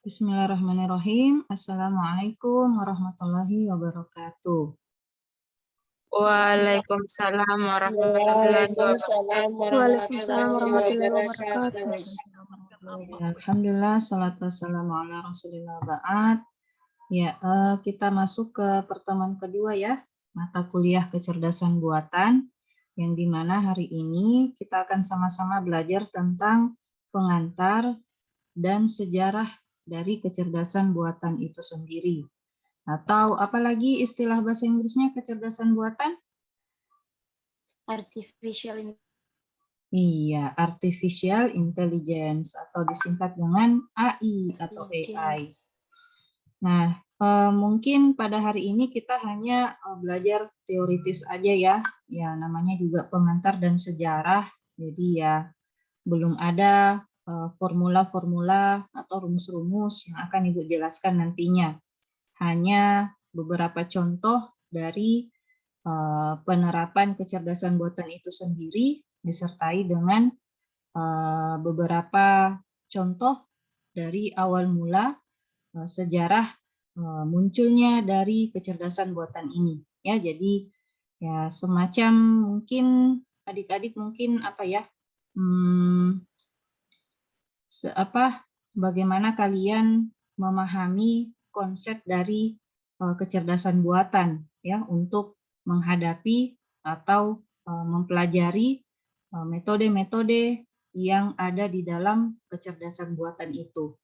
Bismillahirrahmanirrahim. Assalamualaikum warahmatullahi wabarakatuh. Waalaikumsalam warahmatullahi wabarakatuh. Waalaikumsalam warahmatullahi wabarakatuh. Alhamdulillah, salatu wassalamu ala rasulillah ba'ad. Ya, kita masuk ke pertemuan kedua ya, mata kuliah kecerdasan buatan, yang dimana hari ini kita akan sama-sama belajar tentang pengantar dan sejarah dari kecerdasan buatan itu sendiri. Atau apalagi istilah bahasa Inggrisnya kecerdasan buatan? Artificial Iya, artificial intelligence atau disingkat dengan AI atau AI. Nah, mungkin pada hari ini kita hanya belajar teoritis aja ya. Ya, namanya juga pengantar dan sejarah. Jadi ya belum ada formula-formula atau rumus-rumus yang akan Ibu jelaskan nantinya. Hanya beberapa contoh dari penerapan kecerdasan buatan itu sendiri disertai dengan beberapa contoh dari awal mula sejarah munculnya dari kecerdasan buatan ini. Ya, jadi ya semacam mungkin adik-adik mungkin apa ya? Bagaimana kalian memahami konsep dari kecerdasan buatan ya untuk menghadapi atau mempelajari metode-metode yang ada di dalam kecerdasan buatan itu.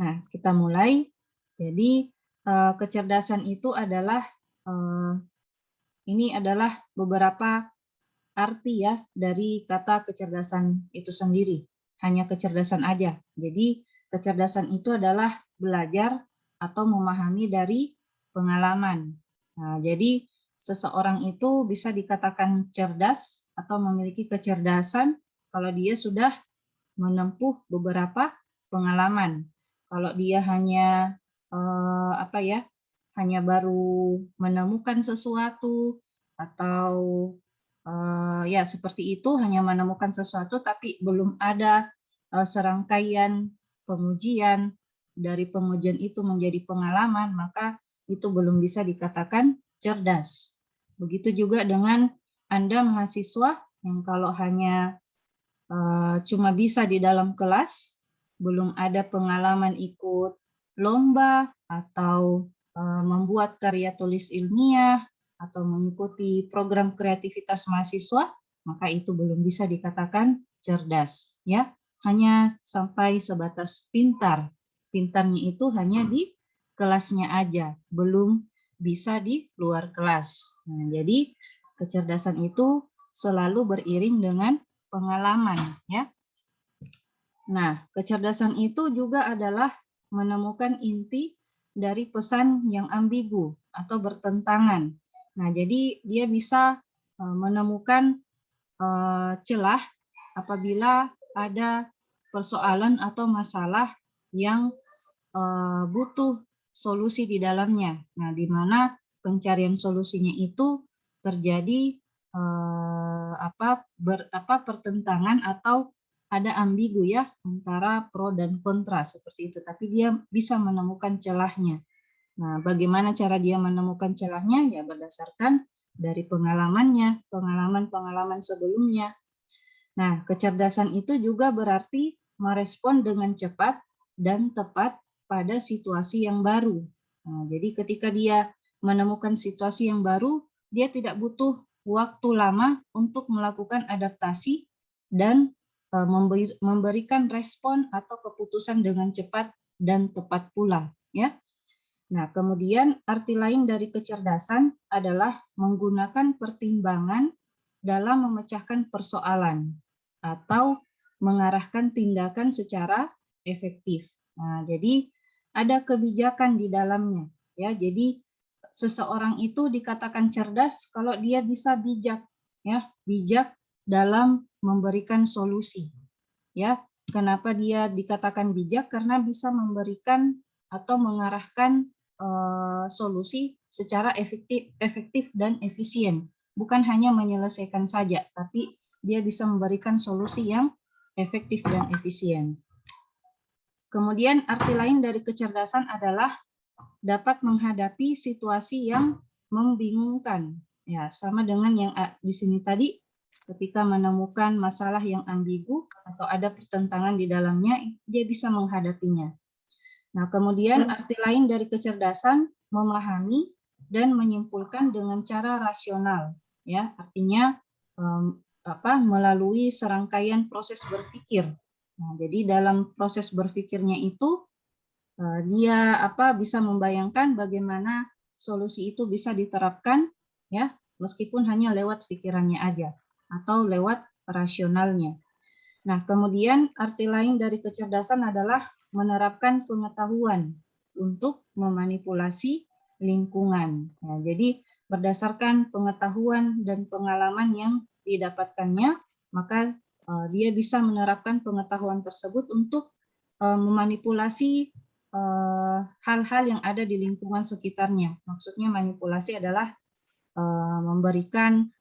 Nah, kita mulai. Jadi kecerdasan itu adalah ini adalah beberapa arti ya dari kata kecerdasan itu sendiri. Hanya kecerdasan aja. Jadi kecerdasan itu adalah belajar atau memahami dari pengalaman. Nah, jadi seseorang itu bisa dikatakan cerdas atau memiliki kecerdasan kalau dia sudah menempuh beberapa pengalaman. Kalau dia hanya hanya baru menemukan sesuatu atau ya seperti itu, hanya menemukan sesuatu tapi belum ada serangkaian pengujian, dari pengujian itu menjadi pengalaman, maka itu belum bisa dikatakan cerdas. Begitu juga dengan Anda mahasiswa yang kalau hanya cuma bisa di dalam kelas, belum ada pengalaman ikut lomba atau membuat karya tulis ilmiah atau mengikuti program kreativitas mahasiswa, maka itu belum bisa dikatakan cerdas, ya. Hanya sampai sebatas pintar. Pintarnya itu hanya di kelasnya aja, belum bisa di luar kelas. Nah, jadi kecerdasan itu selalu beriring dengan pengalaman, ya. Nah, kecerdasan itu juga adalah menemukan inti dari pesan yang ambigu atau bertentangan. Nah, jadi dia bisa menemukan celah apabila ada persoalan atau masalah yang butuh solusi di dalamnya. Nah, di mana pencarian solusinya itu terjadi pertentangan atau ada ambigu ya antara pro dan kontra seperti itu, tapi dia bisa menemukan celahnya. Nah, bagaimana cara dia menemukan celahnya? Ya berdasarkan dari pengalamannya, pengalaman-pengalaman sebelumnya. Nah, kecerdasan itu juga berarti merespon dengan cepat dan tepat pada situasi yang baru. Nah, jadi ketika dia menemukan situasi yang baru, dia tidak butuh waktu lama untuk melakukan adaptasi dan memberikan respon atau keputusan dengan cepat dan tepat pula, ya. Nah, kemudian arti lain dari kecerdasan adalah menggunakan pertimbangan dalam memecahkan persoalan atau mengarahkan tindakan secara efektif. Nah, jadi ada kebijakan di dalamnya, ya. Jadi seseorang itu dikatakan cerdas kalau dia bisa bijak, ya, bijak dalam memberikan solusi, ya. Kenapa dia dikatakan bijak? Karena bisa memberikan atau mengarahkan solusi secara efektif dan efisien. Bukan hanya menyelesaikan saja, tapi dia bisa memberikan solusi yang efektif dan efisien. Kemudian arti lain dari kecerdasan adalah dapat menghadapi situasi yang membingungkan. Ya, sama dengan yang di sini tadi, ketika menemukan masalah yang ambigu atau ada pertentangan di dalamnya, dia bisa menghadapinya. Nah, kemudian arti lain dari kecerdasan memahami dan menyimpulkan dengan cara rasional, ya, artinya melalui serangkaian proses berpikir. Nah, jadi dalam proses berpikirnya itu dia bisa membayangkan bagaimana solusi itu bisa diterapkan, ya, meskipun hanya lewat pikirannya aja atau lewat rasionalnya. Nah, kemudian arti lain dari kecerdasan adalah menerapkan pengetahuan untuk memanipulasi lingkungan. Nah, jadi berdasarkan pengetahuan dan pengalaman yang didapatkannya, maka dia bisa menerapkan pengetahuan tersebut untuk memanipulasi hal-hal yang ada di lingkungan sekitarnya. Maksudnya manipulasi adalah memberikan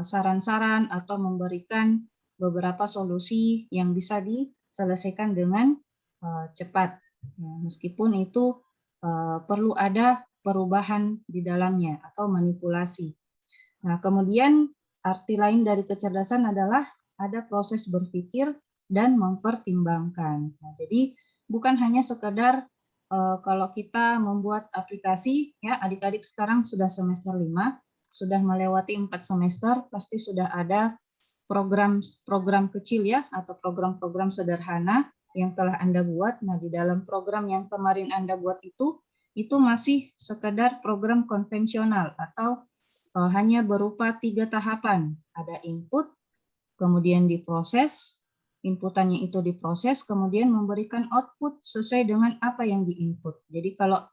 saran-saran atau memberikan beberapa solusi yang bisa diselesaikan dengan cepat. Ya, meskipun itu perlu ada perubahan di dalamnya atau manipulasi. Nah, kemudian arti lain dari kecerdasan adalah ada proses berpikir dan mempertimbangkan. Nah, jadi bukan hanya sekedar kalau kita membuat aplikasi, ya adik-adik sekarang sudah semester 5, sudah melewati 4 semester, pasti sudah ada program kecil ya, atau program-program sederhana yang telah Anda buat. Nah, di dalam program yang kemarin Anda buat itu masih sekedar program konvensional atau hanya berupa 3 tahapan. Ada input, kemudian diproses, inputannya itu diproses, kemudian memberikan output sesuai dengan apa yang diinput. Jadi kalau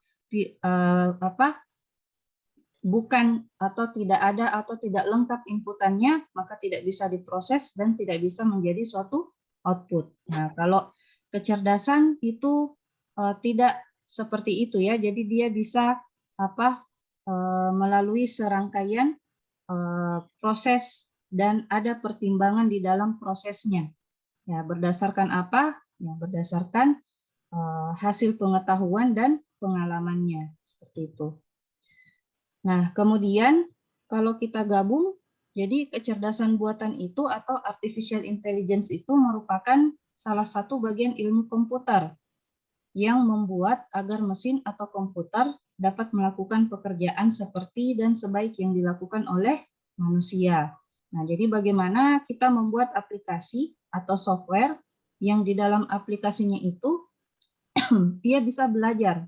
bukan atau tidak ada atau tidak lengkap inputannya, maka tidak bisa diproses dan tidak bisa menjadi suatu output. Nah, kalau kecerdasan itu tidak seperti itu ya. Jadi dia bisa melalui serangkaian proses dan ada pertimbangan di dalam prosesnya. Ya, berdasarkan apa? Ya, berdasarkan hasil pengetahuan dan pengalamannya, seperti itu. Nah, kemudian kalau kita gabung, jadi kecerdasan buatan itu atau artificial intelligence itu merupakan salah satu bagian ilmu komputer yang membuat agar mesin atau komputer dapat melakukan pekerjaan seperti dan sebaik yang dilakukan oleh manusia. Nah, jadi bagaimana kita membuat aplikasi atau software yang di dalam aplikasinya itu dia bisa belajar,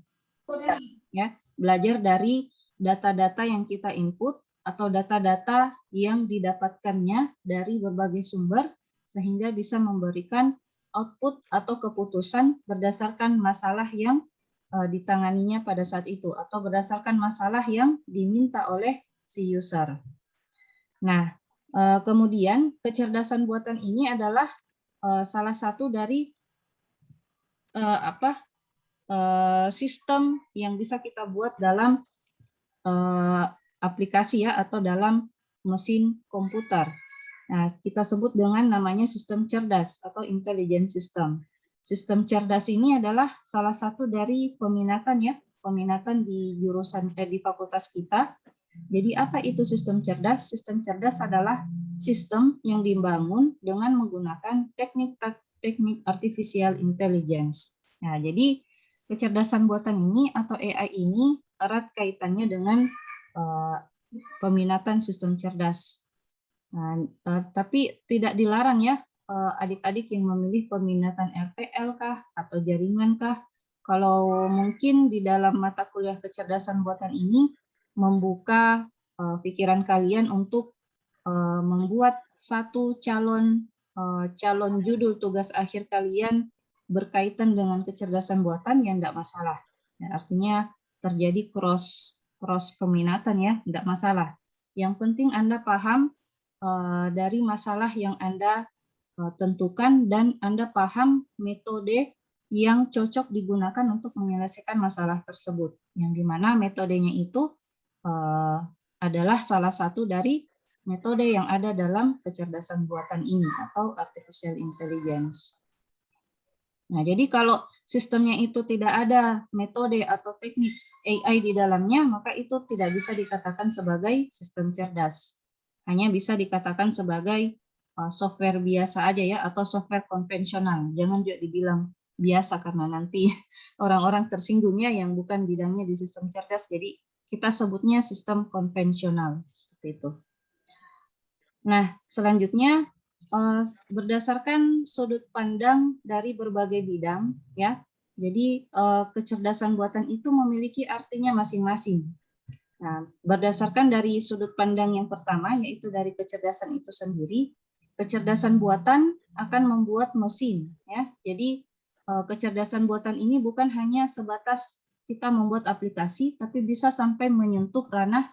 ya, belajar dari data-data yang kita input atau data-data yang didapatkannya dari berbagai sumber sehingga bisa memberikan output atau keputusan berdasarkan masalah yang ditanganinya pada saat itu atau berdasarkan masalah yang diminta oleh si user. Nah, kemudian kecerdasan buatan ini adalah salah satu dari sistem yang bisa kita buat dalam aplikasi ya atau dalam mesin komputer. Nah, kita sebut dengan namanya sistem cerdas atau intelligent system. Sistem cerdas ini adalah salah satu dari peminatan ya, peminatan di jurusan di fakultas kita. Jadi apa itu sistem cerdas? Sistem cerdas adalah sistem yang dibangun dengan menggunakan teknik artificial intelligence. Nah, jadi kecerdasan buatan ini atau AI ini erat kaitannya dengan peminatan sistem cerdas. Nah, tapi tidak dilarang ya adik-adik yang memilih peminatan RPL kah atau jaringan kah. Kalau mungkin di dalam mata kuliah kecerdasan buatan ini membuka pikiran kalian untuk membuat satu calon judul tugas akhir kalian berkaitan dengan kecerdasan buatan, ya tidak masalah. Ya, artinya terjadi cross peminatan ya, tidak masalah. Yang penting Anda paham dari masalah yang Anda tentukan dan Anda paham metode yang cocok digunakan untuk menyelesaikan masalah tersebut. Yang dimana metodenya itu adalah salah satu dari metode yang ada dalam kecerdasan buatan ini atau artificial intelligence. Nah, jadi kalau sistemnya itu tidak ada metode atau teknik AI di dalamnya, maka itu tidak bisa dikatakan sebagai sistem cerdas. Hanya bisa dikatakan sebagai software biasa aja ya, atau software konvensional. Jangan juga dibilang biasa karena nanti orang-orang tersinggungnya yang bukan bidangnya di sistem cerdas. Jadi kita sebutnya sistem konvensional seperti itu. Nah, selanjutnya berdasarkan sudut pandang dari berbagai bidang, ya. Jadi kecerdasan buatan itu memiliki artinya masing-masing. Nah, berdasarkan dari sudut pandang yang pertama, yaitu dari kecerdasan itu sendiri, kecerdasan buatan akan membuat mesin, ya. Jadi kecerdasan buatan ini bukan hanya sebatas kita membuat aplikasi, tapi bisa sampai menyentuh ranah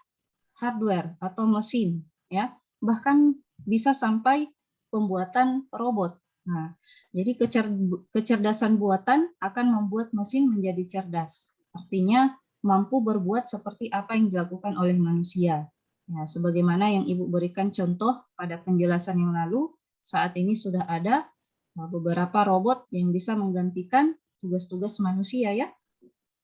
hardware atau mesin, ya. Bahkan bisa sampai pembuatan robot. Nah, jadi kecerdasan buatan akan membuat mesin menjadi cerdas. Artinya mampu berbuat seperti apa yang dilakukan oleh manusia. Ya, sebagaimana yang Ibu berikan contoh pada penjelasan yang lalu, saat ini sudah ada beberapa robot yang bisa menggantikan tugas-tugas manusia ya.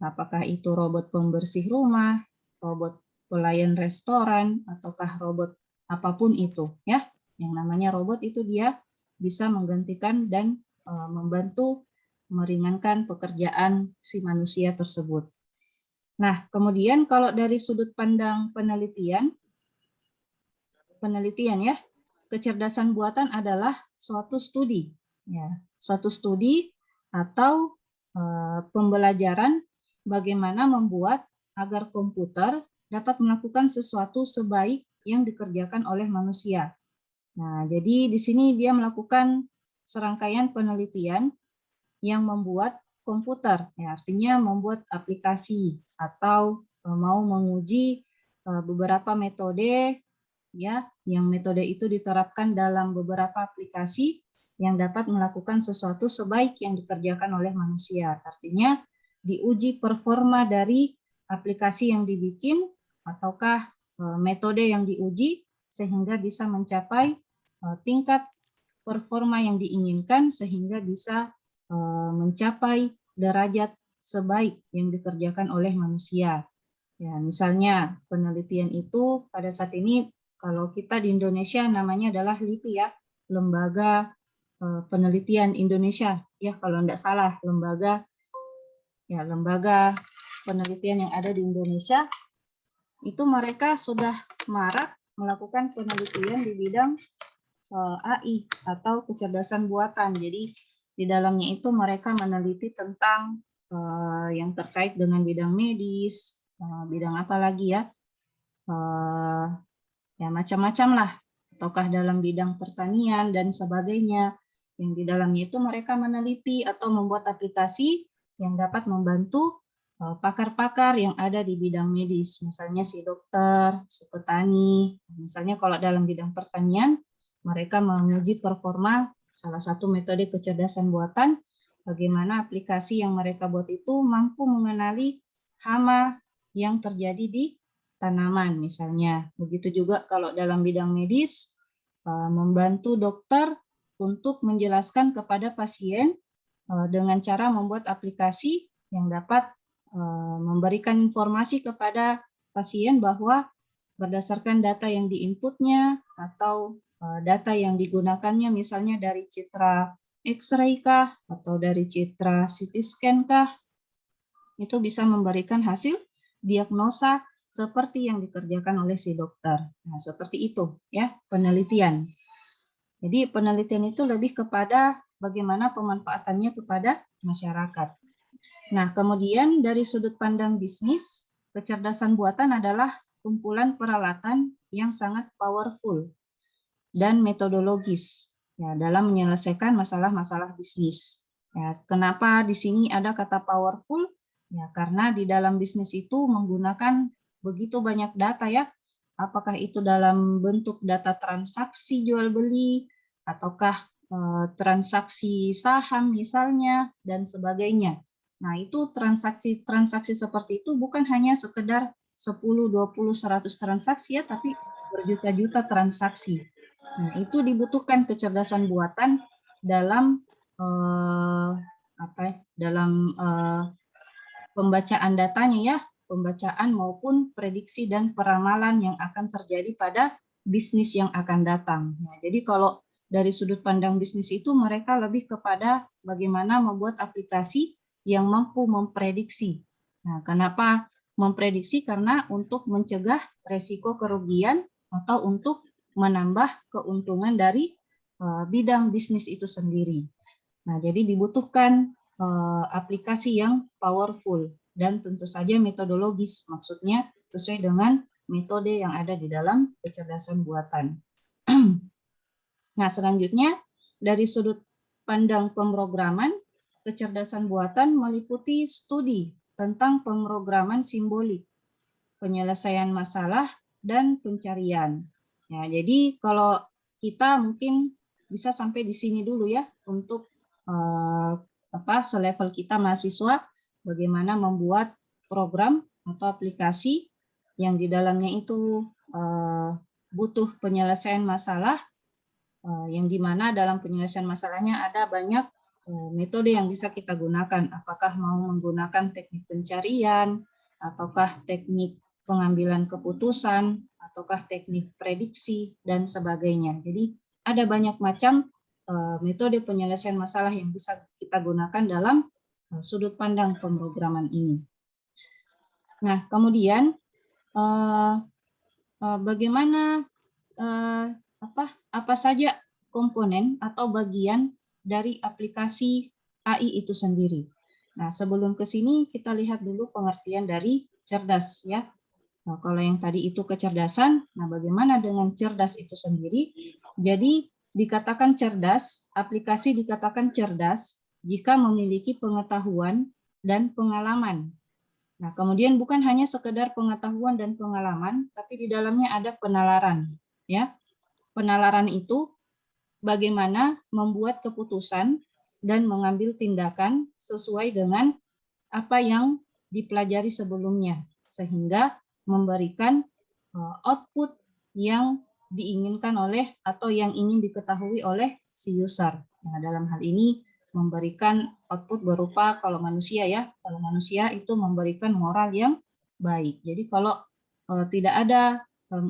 Apakah itu robot pembersih rumah, robot pelayan restoran, ataukah robot apapun itu ya. Yang namanya robot itu dia bisa menggantikan dan membantu meringankan pekerjaan si manusia tersebut. Nah, kemudian kalau dari sudut pandang penelitian ya, kecerdasan buatan adalah suatu studi, ya, suatu studi atau pembelajaran bagaimana membuat agar komputer dapat melakukan sesuatu sebaik yang dikerjakan oleh manusia. Nah, jadi di sini dia melakukan serangkaian penelitian yang membuat komputer, ya, artinya membuat aplikasi atau mau menguji beberapa metode, ya, yang metode itu diterapkan dalam beberapa aplikasi yang dapat melakukan sesuatu sebaik yang dikerjakan oleh manusia. Artinya diuji performa dari aplikasi yang dibikin ataukah metode yang diuji sehingga bisa mencapai tingkat performa yang diinginkan sehingga bisa mencapai derajat sebaik yang dikerjakan oleh manusia. Ya, misalnya penelitian itu pada saat ini kalau kita di Indonesia namanya adalah LIPI ya, Lembaga Penelitian Indonesia. Ya, kalau tidak salah, lembaga penelitian yang ada di Indonesia itu mereka sudah marak melakukan penelitian di bidang AI atau kecerdasan buatan. Jadi di dalamnya itu mereka meneliti tentang yang terkait dengan bidang medis, bidang apa lagi ya, ya macam-macam lah, ataukah dalam bidang pertanian dan sebagainya. Yang di dalamnya itu mereka meneliti atau membuat aplikasi yang dapat membantu pakar-pakar yang ada di bidang medis, misalnya si dokter, si petani. Misalnya kalau dalam bidang pertanian, mereka menguji performa salah satu metode kecerdasan buatan, bagaimana aplikasi yang mereka buat itu mampu mengenali hama yang terjadi di tanaman misalnya. Begitu juga kalau dalam bidang medis, membantu dokter untuk menjelaskan kepada pasien dengan cara membuat aplikasi yang dapat memberikan informasi kepada pasien bahwa berdasarkan data yang diinputnya atau data yang digunakannya misalnya dari citra X-ray kah atau dari citra CT scan kah, itu bisa memberikan hasil diagnosa seperti yang dikerjakan oleh si dokter. Nah, seperti itu ya penelitian. Jadi penelitian itu lebih kepada bagaimana pemanfaatannya kepada masyarakat. Nah, kemudian dari sudut pandang bisnis, kecerdasan buatan adalah kumpulan peralatan yang sangat powerful dan metodologis ya, dalam menyelesaikan masalah-masalah bisnis. Ya, kenapa di sini ada kata powerful? Ya, karena di dalam bisnis itu menggunakan begitu banyak data ya. Apakah itu dalam bentuk data transaksi jual beli, ataukah transaksi saham misalnya dan sebagainya. Nah, itu transaksi seperti itu bukan hanya sekedar 10, 20, 100 transaksi ya, tapi berjuta-juta transaksi. Nah, itu dibutuhkan kecerdasan buatan dalam dalam pembacaan datanya ya, pembacaan maupun prediksi dan peramalan yang akan terjadi pada bisnis yang akan datang. Nah, jadi kalau dari sudut pandang bisnis itu mereka lebih kepada bagaimana membuat aplikasi yang mampu memprediksi. Nah, kenapa memprediksi? Karena untuk mencegah resiko kerugian atau untuk menambah keuntungan dari bidang bisnis itu sendiri. Nah, jadi dibutuhkan aplikasi yang powerful dan tentu saja metodologis, maksudnya sesuai dengan metode yang ada di dalam kecerdasan buatan. Nah, selanjutnya dari sudut pandang pemrograman, kecerdasan buatan meliputi studi tentang pemrograman simbolik, penyelesaian masalah, dan pencarian. Ya, jadi kalau kita mungkin bisa sampai di sini dulu ya untuk selevel kita mahasiswa, bagaimana membuat program atau aplikasi yang di dalamnya itu butuh penyelesaian masalah, yang dimana dalam penyelesaian masalahnya ada banyak metode yang bisa kita gunakan. Apakah mau menggunakan teknik pencarian, ataukah teknik pengambilan keputusan, ataukah teknik prediksi, dan sebagainya. Jadi ada banyak macam metode penyelesaian masalah yang bisa kita gunakan dalam sudut pandang pemrograman ini. Nah, kemudian bagaimana apa saja komponen atau bagian dari aplikasi AI itu sendiri. Nah, sebelum ke sini kita lihat dulu pengertian dari cerdas ya. Nah, kalau yang tadi itu kecerdasan, nah bagaimana dengan cerdas itu sendiri? Jadi dikatakan cerdas, aplikasi dikatakan cerdas jika memiliki pengetahuan dan pengalaman. Nah, kemudian bukan hanya sekedar pengetahuan dan pengalaman, tapi di dalamnya ada penalaran. Ya, penalaran itu bagaimana membuat keputusan dan mengambil tindakan sesuai dengan apa yang dipelajari sebelumnya, sehingga memberikan output yang diinginkan oleh atau yang ingin diketahui oleh si user. Nah, dalam hal ini memberikan output berupa kalau manusia itu memberikan moral yang baik. Jadi kalau tidak ada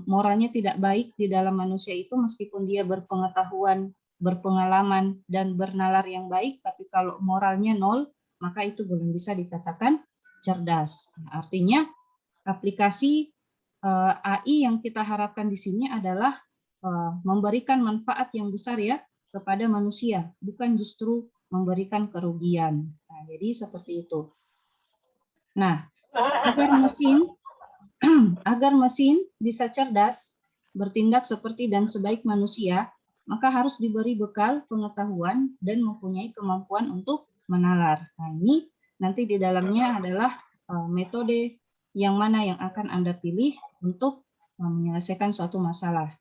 moralnya tidak baik di dalam manusia itu, meskipun dia berpengetahuan, berpengalaman, dan bernalar yang baik, tapi kalau moralnya nol, maka itu belum bisa dikatakan cerdas. Nah, artinya aplikasi AI yang kita harapkan di sini adalah memberikan manfaat yang besar ya kepada manusia, bukan justru memberikan kerugian. Nah, jadi seperti itu. Nah, agar mesin bisa cerdas, bertindak seperti dan sebaik manusia, maka harus diberi bekal pengetahuan dan mempunyai kemampuan untuk menalar. Nah, ini nanti di dalamnya adalah metode yang mana yang akan Anda pilih untuk menyelesaikan suatu masalah.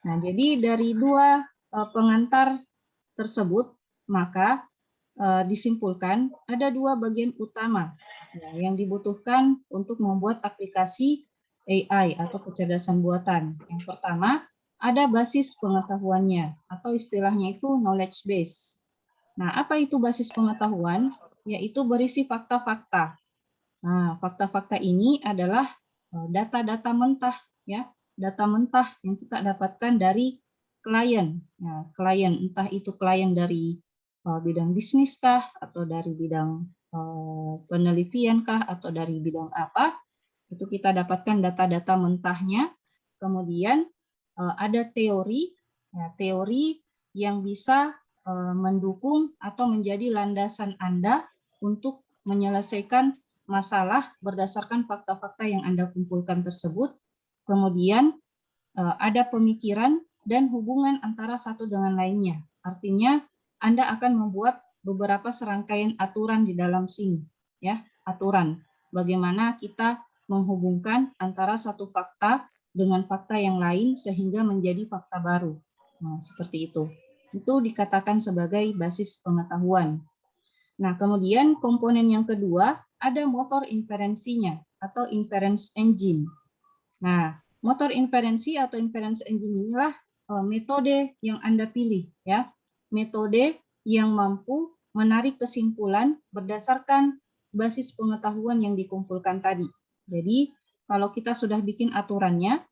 Nah, jadi dari dua pengantar tersebut, maka disimpulkan ada dua bagian utama yang dibutuhkan untuk membuat aplikasi AI atau kecerdasan buatan. Yang pertama, ada basis pengetahuannya atau istilahnya itu knowledge base. Nah, apa itu basis pengetahuan? Yaitu berisi fakta-fakta. Nah, fakta-fakta ini adalah data-data mentah ya, data mentah yang kita dapatkan dari klien. Nah, klien entah itu klien dari bidang bisnis kah, atau dari bidang penelitian kah, atau dari bidang apa, itu kita dapatkan data-data mentahnya. Kemudian ada teori, ya, teori yang bisa mendukung atau menjadi landasan Anda untuk menyelesaikan masalah berdasarkan fakta-fakta yang Anda kumpulkan tersebut. Kemudian ada pemikiran dan hubungan antara satu dengan lainnya. Artinya Anda akan membuat beberapa serangkaian aturan di dalam sini, ya, aturan bagaimana kita menghubungkan antara satu fakta dengan fakta yang lain sehingga menjadi fakta baru. Nah, seperti itu. Itu dikatakan sebagai basis pengetahuan. Nah, kemudian komponen yang kedua ada motor inferensinya atau inference engine. Nah, motor inferensi atau inference engine inilah metode yang Anda pilih, ya. Metode yang mampu menarik kesimpulan berdasarkan basis pengetahuan yang dikumpulkan tadi. Jadi kalau kita sudah bikin aturannya,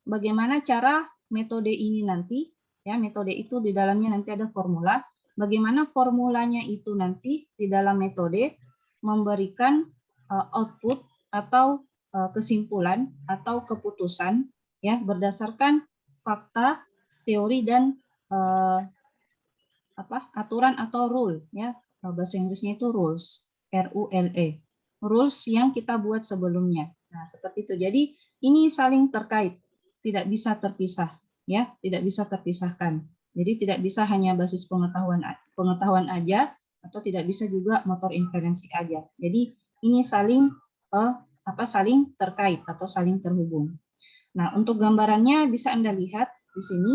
bagaimana cara metode ini nanti, ya metode itu di dalamnya nanti ada formula, bagaimana formulanya itu nanti di dalam metode memberikan output atau kesimpulan atau keputusan ya berdasarkan fakta, teori dan aturan atau rule ya, bahasa Inggrisnya itu rules, RULE, rules yang kita buat sebelumnya. Nah, seperti itu. Jadi ini saling terkait, tidak bisa terpisah ya, tidak bisa terpisahkan. Jadi tidak bisa hanya basis pengetahuan aja atau tidak bisa juga motor inferensi aja. Jadi ini saling saling terkait atau saling terhubung. Nah, untuk gambarannya bisa Anda lihat di sini.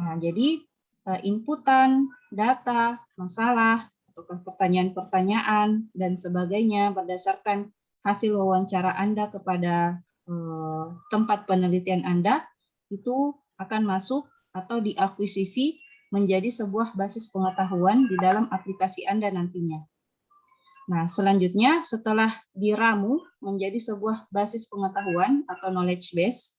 Nah, jadi inputan, data, masalah, atau pertanyaan-pertanyaan, dan sebagainya berdasarkan hasil wawancara Anda kepada tempat penelitian Anda, itu akan masuk atau diakuisisi menjadi sebuah basis pengetahuan di dalam aplikasi Anda nantinya. Nah, selanjutnya setelah diramu menjadi sebuah basis pengetahuan atau knowledge base,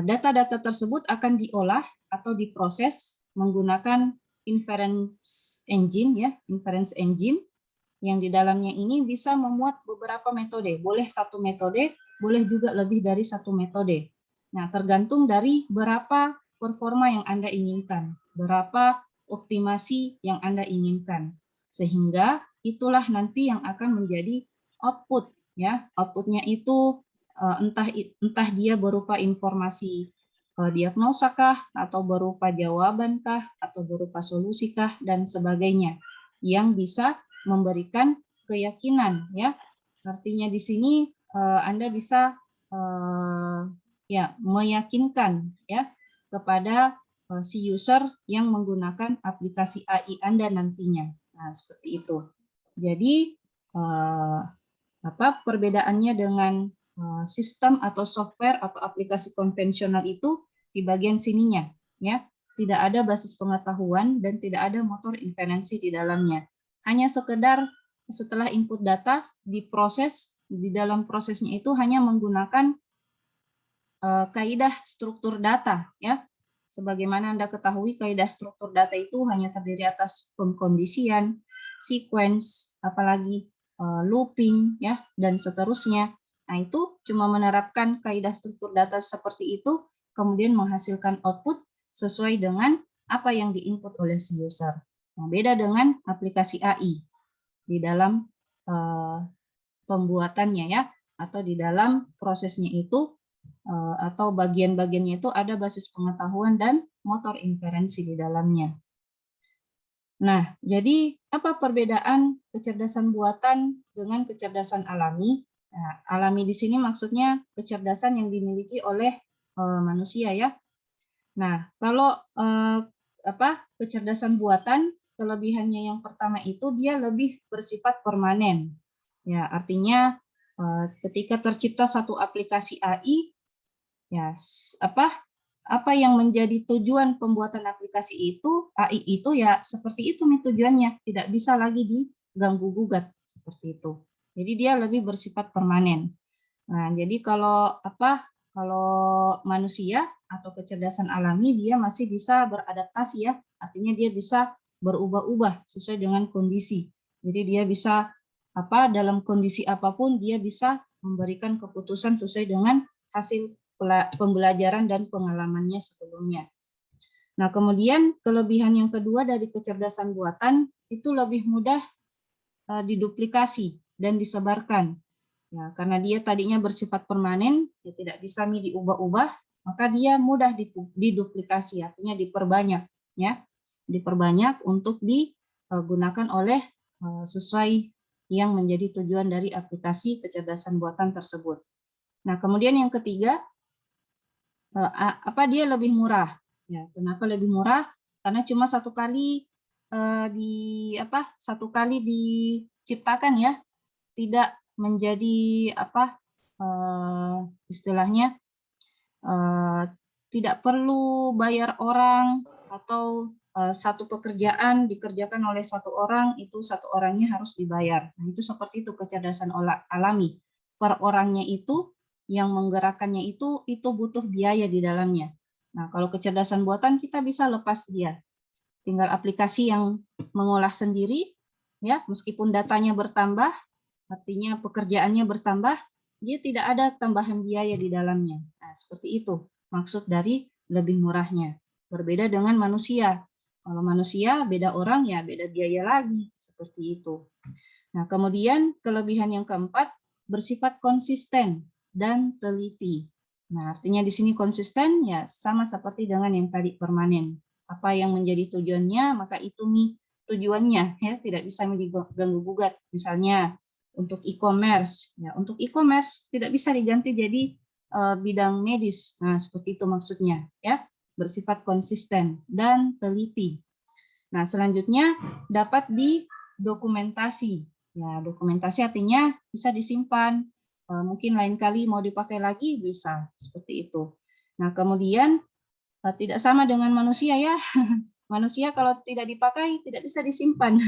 data-data tersebut akan diolah atau diproses menggunakan inference engine ya, inference engine yang di dalamnya ini bisa memuat beberapa metode. Boleh satu metode, boleh juga lebih dari satu metode. Nah, tergantung dari berapa performa yang Anda inginkan, berapa optimasi yang Anda inginkan. Sehingga itulah nanti yang akan menjadi output ya. Outputnya itu entah dia berupa informasi diagnosa kah, atau berupa jawaban kah, atau berupa solusi kah, dan sebagainya yang bisa memberikan keyakinan ya. Artinya di sini Anda bisa ya meyakinkan ya kepada si user yang menggunakan aplikasi AI Anda nantinya. Nah, seperti itu. Jadi perbedaannya dengan sistem atau software atau aplikasi konvensional itu di bagian sininya ya. Tidak ada basis pengetahuan dan tidak ada motor inferensi di dalamnya. Hanya sekedar setelah input data diproses, di dalam prosesnya itu hanya menggunakan kaidah struktur data ya. Sebagaimana Anda ketahui, kaidah struktur data itu hanya terdiri atas pengkondisian, sequence, apalagi looping ya, dan seterusnya. Nah, itu cuma menerapkan kaidah struktur data seperti itu, kemudian menghasilkan output sesuai dengan apa yang diinput oleh si user. Nah, beda dengan aplikasi AI di dalam pembuatannya ya, atau di dalam prosesnya itu atau bagian-bagiannya itu ada basis pengetahuan dan motor inferensi di dalamnya. Nah, jadi apa perbedaan kecerdasan buatan dengan kecerdasan alami? Nah, alami di sini maksudnya kecerdasan yang dimiliki oleh manusia ya. Nah, kalau kecerdasan buatan, kelebihannya yang pertama itu dia lebih bersifat permanen. Ya, artinya ketika tercipta satu aplikasi AI, ya apa yang menjadi tujuan pembuatan aplikasi itu, AI itu ya seperti itu nih tujuannya, tidak bisa lagi diganggu gugat seperti itu. Jadi dia lebih bersifat permanen. Nah, jadi kalau manusia atau kecerdasan alami dia masih bisa beradaptasi ya, artinya dia bisa berubah-ubah sesuai dengan kondisi. Jadi dia bisa dalam kondisi apapun dia bisa memberikan keputusan sesuai dengan hasil pembelajaran dan pengalamannya sebelumnya. Nah, kemudian kelebihan yang kedua dari kecerdasan buatan itu lebih mudah diduplikasi dan disebarkan. Ya, karena dia tadinya bersifat permanen, dia tidak bisa diubah-ubah, maka dia mudah diduplikasi, artinya diperbanyak, ya, diperbanyak untuk digunakan oleh sesuai yang menjadi tujuan dari aplikasi kecerdasan buatan tersebut. Nah, kemudian yang ketiga, dia lebih murah? Ya, kenapa lebih murah? Karena cuma satu kali diciptakan ya, tidak menjadi istilahnya tidak perlu bayar orang atau satu pekerjaan dikerjakan oleh satu orang, itu satu orangnya harus dibayar. Nah, itu seperti itu kecerdasan alami. Per orangnya itu, yang menggerakkannya itu butuh biaya di dalamnya. Nah, kalau kecerdasan buatan kita bisa lepas dia. Tinggal aplikasi yang mengolah sendiri, ya, meskipun datanya bertambah, artinya pekerjaannya bertambah, dia tidak ada tambahan biaya di dalamnya. Nah, seperti itu maksud dari lebih murahnya. Berbeda dengan manusia. Kalau manusia beda orang ya beda biaya lagi, seperti itu. Nah, kemudian kelebihan yang keempat bersifat konsisten dan teliti. Nah, artinya di sini konsisten ya sama seperti dengan yang tadi permanen. Apa yang menjadi tujuannya, maka itu nih tujuannya, ya tidak bisa diganggu gugat. Misalnya untuk e-commerce, ya untuk e-commerce tidak bisa diganti jadi bidang medis. Nah, seperti itu maksudnya, ya. Bersifat konsisten dan teliti. Nah, selanjutnya dapat didokumentasi. Ya, dokumentasi artinya bisa disimpan. Mungkin lain kali mau dipakai lagi bisa, seperti itu. Nah, kemudian tidak sama dengan manusia ya. Manusia kalau tidak dipakai tidak bisa disimpan.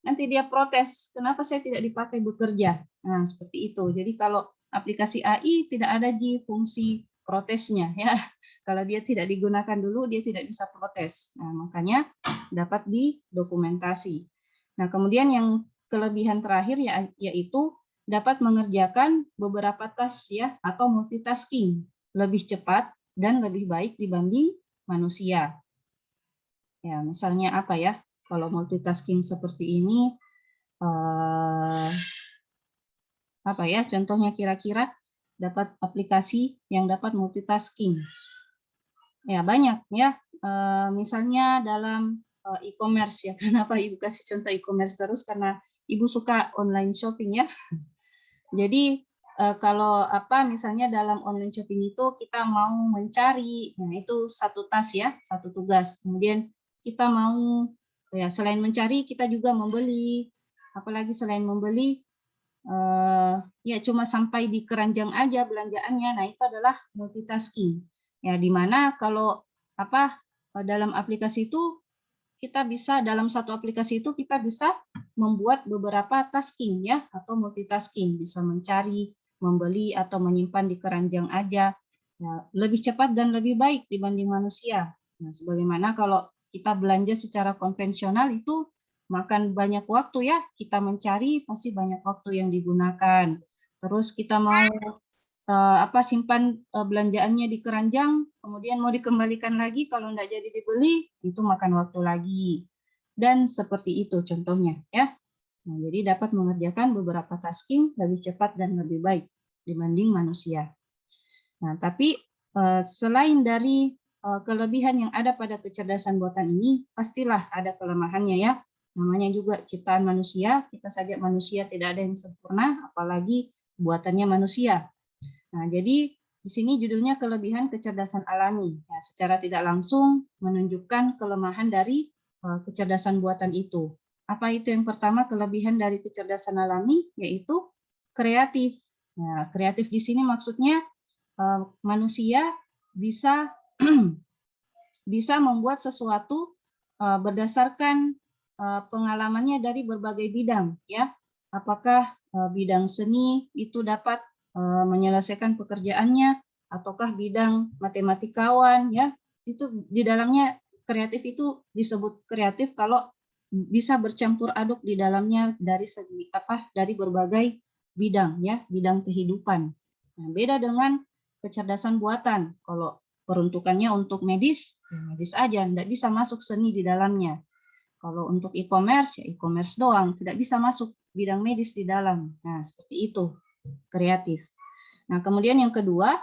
Nanti dia protes, kenapa saya tidak dipakai bekerja? Nah, seperti itu. Jadi kalau aplikasi AI tidak ada fungsi protesnya ya. Kalau dia tidak digunakan dulu, dia tidak bisa protes. Nah, makanya dapat didokumentasi. Nah, kemudian yang kelebihan terakhir ya, yaitu dapat mengerjakan beberapa task ya atau multitasking lebih cepat dan lebih baik dibanding manusia. Ya, misalnya apa ya? Kalau multitasking seperti ini, apa ya? Contohnya kira-kira dapat aplikasi yang dapat multitasking. Ya banyak ya. Misalnya dalam e-commerce ya. Kenapa Ibu kasih contoh e-commerce terus? Karena Ibu suka online shopping ya. Jadi kalau apa misalnya dalam online shopping itu kita mau mencari, nah itu satu task ya, satu tugas. Kemudian kita mau ya selain mencari kita juga membeli. Apalagi selain membeli ya cuma sampai di keranjang aja belanjaannya. Nah, itu adalah multitasking. Ya, di mana kalau apa dalam aplikasi itu kita bisa dalam satu aplikasi itu kita bisa membuat beberapa tasking ya atau multitasking, bisa mencari, membeli atau menyimpan di keranjang aja. Ya, lebih cepat dan lebih baik dibanding manusia. Nah, sebagaimana kalau kita belanja secara konvensional itu makan banyak waktu ya, kita mencari pasti banyak waktu yang digunakan. Terus kita mau simpan belanjaannya di keranjang, kemudian mau dikembalikan lagi kalau enggak jadi dibeli, itu makan waktu lagi. Dan seperti itu contohnya ya. Nah, jadi dapat mengerjakan beberapa tasking lebih cepat dan lebih baik dibanding manusia. Nah, tapi selain dari kelebihan yang ada pada kecerdasan buatan ini, pastilah ada kelemahannya ya. Namanya juga ciptaan manusia, kita saja manusia tidak ada yang sempurna, apalagi buatannya manusia. Nah, jadi di sini judulnya kelebihan kecerdasan alami. Ya, secara tidak langsung menunjukkan kelemahan dari kecerdasan buatan itu. Apa itu yang pertama kelebihan dari kecerdasan alami? Yaitu kreatif. Nah, kreatif di sini maksudnya manusia bisa bisa membuat sesuatu berdasarkan pengalamannya dari berbagai bidang, ya. Apakah bidang seni itu dapat menyelesaikan pekerjaannya, ataukah bidang matematikawan, ya. Itu di dalamnya kreatif itu disebut kreatif kalau bisa bercampur aduk di dalamnya dari segi dari berbagai bidang, ya, bidang kehidupan. Nah, beda dengan kecerdasan buatan. Kalau peruntukannya untuk medis, ya medis aja, tidak bisa masuk seni di dalamnya. Kalau untuk e-commerce, ya e-commerce doang, tidak bisa masuk bidang medis di dalam. Nah, seperti itu, kreatif. Nah, kemudian yang kedua,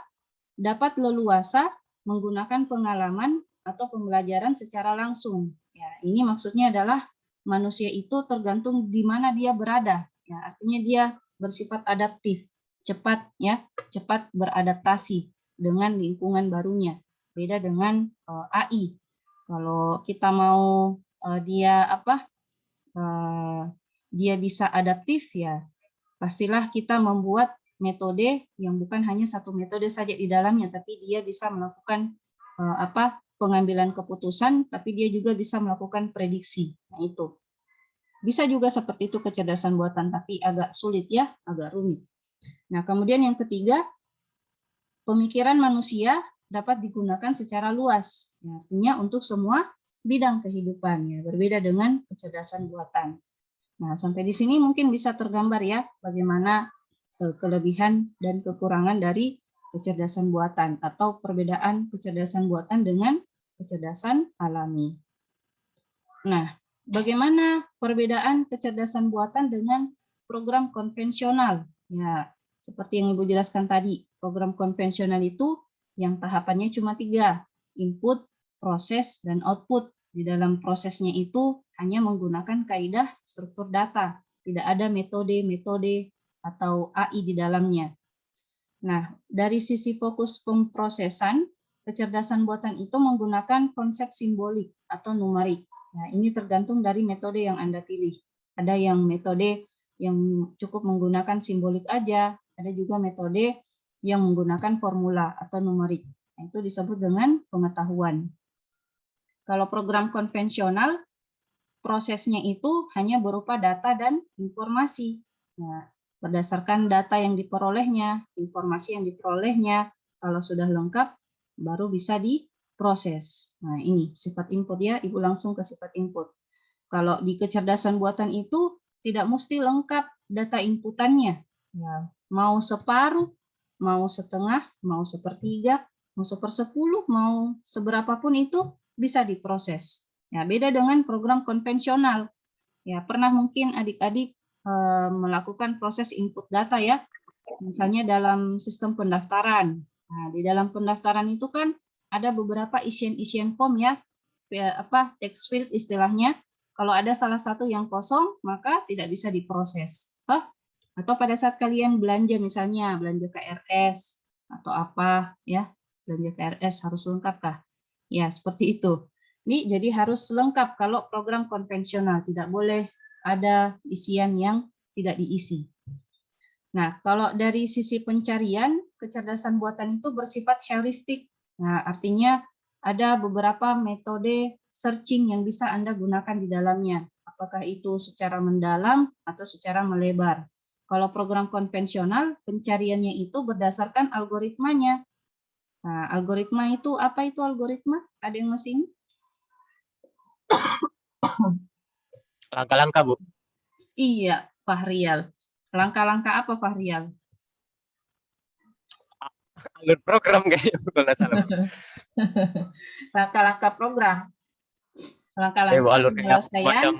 dapat leluasa menggunakan pengalaman atau pembelajaran secara langsung. Ya, ini maksudnya adalah manusia itu tergantung di mana dia berada. Ya, artinya dia bersifat adaptif, cepat ya, cepat beradaptasi dengan lingkungan barunya. Beda dengan AI. Kalau kita mau dia dia bisa adaptif ya, pastilah kita membuat metode yang bukan hanya satu metode saja di dalamnya, tapi dia bisa melakukan pengambilan keputusan, tapi dia juga bisa melakukan prediksi. Nah, itu. Bisa juga seperti itu kecerdasan buatan, tapi agak sulit ya, agak rumit. Nah, kemudian yang ketiga, pemikiran manusia dapat digunakan secara luas. Ya, artinya untuk semua bidang kehidupan, ya, berbeda dengan kecerdasan buatan. Nah, sampai di sini mungkin bisa tergambar ya, bagaimana kelebihan dan kekurangan dari kecerdasan buatan atau perbedaan kecerdasan buatan dengan kecerdasan alami. Nah, bagaimana perbedaan kecerdasan buatan dengan program konvensional? Ya, seperti yang Ibu jelaskan tadi, program konvensional itu yang tahapannya cuma 3, input, proses, dan output. Di dalam prosesnya itu hanya menggunakan kaidah struktur data, tidak ada metode-metode atau AI di dalamnya. Nah, dari sisi fokus pemrosesan, kecerdasan buatan itu menggunakan konsep simbolik atau numerik. Nah, ini tergantung dari metode yang Anda pilih. Ada yang metode yang cukup menggunakan simbolik aja, ada juga metode yang menggunakan formula atau numerik. Nah, itu disebut dengan pengetahuan. Kalau program konvensional, prosesnya itu hanya berupa data dan informasi. Nah, berdasarkan data yang diperolehnya, informasi yang diperolehnya, kalau sudah lengkap, baru bisa diproses. Nah, ini sifat input ya, Ibu langsung ke sifat input. Kalau di kecerdasan buatan itu, tidak mesti lengkap data inputannya. Ya, mau separuh, mau setengah, mau sepertiga, mau sepersepuluh, mau seberapapun itu bisa diproses. Ya, beda dengan program konvensional. Ya, pernah mungkin adik-adik melakukan proses input data ya, misalnya dalam sistem pendaftaran. Nah, di dalam pendaftaran itu kan ada beberapa isian-isian form ya, text field istilahnya. Kalau ada salah satu yang kosong, maka tidak bisa diproses. Atau pada saat kalian belanja misalnya, belanja KRS atau apa ya, belanja KRS harus lengkap kah? Ya, seperti itu. Ini jadi harus lengkap kalau program konvensional, tidak boleh ada isian yang tidak diisi. Nah, kalau dari sisi pencarian, kecerdasan buatan itu bersifat heuristik. Nah, artinya ada beberapa metode searching yang bisa Anda gunakan di dalamnya. Apakah itu secara mendalam atau secara melebar. Kalau program konvensional, pencariannya itu berdasarkan algoritmanya. Nah, algoritma itu, apa itu algoritma? Ada yang masih ingat? Langkah-langkah, Bu. Iya, Fahrial. Langkah-langkah apa, Fahrial? Alur program kayaknya, kalau nggak salah. Langkah-langkah program. Langkah-langkah alur penyelesaian.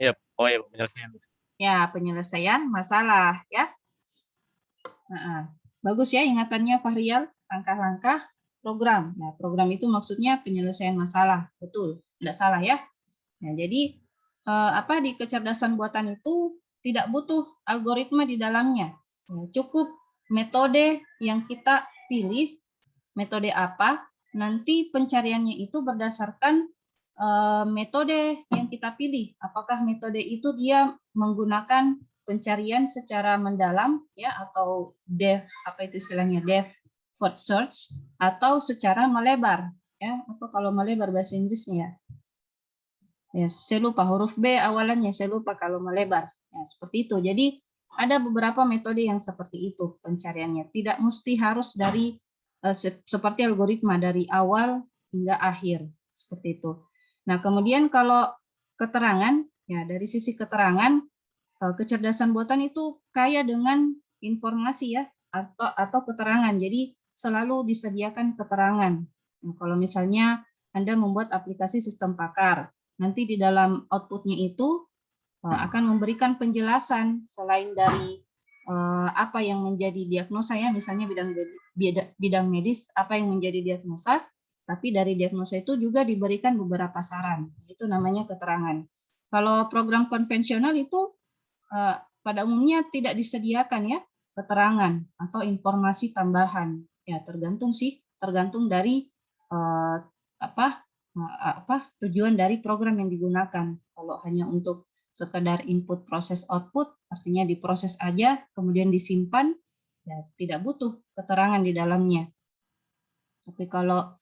Ya, oh ya, penyelesaian. Ya, penyelesaian masalah ya. Bagus ya ingatannya Fahrial, langkah-langkah program. Nah, program itu maksudnya penyelesaian masalah, betul, tidak salah ya. Nah, jadi di kecerdasan buatan itu tidak butuh algoritma di dalamnya. Cukup metode yang kita pilih, metode apa, nanti pencariannya itu berdasarkan metode yang kita pilih. Apakah metode itu dia menggunakan pencarian secara mendalam ya, atau depth, apa itu istilahnya, depth first search, atau secara melebar ya, atau kalau melebar bahasa Inggrisnya ya, saya lupa huruf B awalannya, saya lupa kalau melebar ya, seperti itu. Jadi ada beberapa metode yang seperti itu pencariannya, tidak mesti harus dari seperti algoritma dari awal hingga akhir seperti itu. Nah, kemudian kalau keterangan ya, dari sisi keterangan, kecerdasan buatan itu kaya dengan informasi ya, atau keterangan. Jadi selalu disediakan keterangan. Nah, kalau misalnya Anda membuat aplikasi sistem pakar, nanti di dalam outputnya itu akan memberikan penjelasan selain dari apa yang menjadi diagnosa ya, misalnya bidang medis, apa yang menjadi diagnosa, tapi dari diagnosa itu juga diberikan beberapa saran. Itu namanya keterangan. Kalau program konvensional itu pada umumnya tidak disediakan ya keterangan atau informasi tambahan. Ya, tergantung dari tujuan dari program yang digunakan. Kalau hanya untuk sekedar input proses output, artinya diproses aja kemudian disimpan, ya tidak butuh keterangan di dalamnya. Tapi kalau